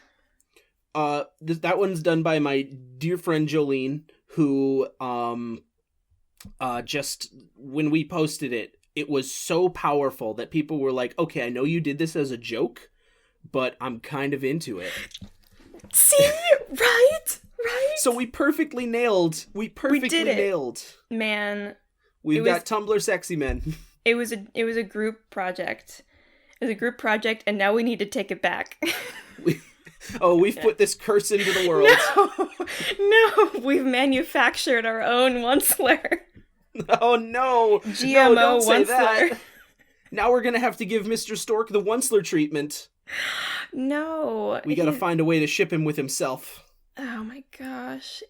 Also, that one's done by my dear friend Jolene, who just when we posted it, it was so powerful that people were like, "Okay, I know you did this as a joke, but I'm kind of into it." See, right? So we perfectly nailed. We did it. Man, we've got Tumblr sexy men. It was a group project. It was a group project, and now we need to take it back. We've put this curse into the world. No, we've manufactured our own Onceler. Oh no! GMO don't say Onceler. that. Now we're gonna have to give Mr. Stork the Onceler treatment. No. We gotta find a way to ship him with himself. Oh my gosh.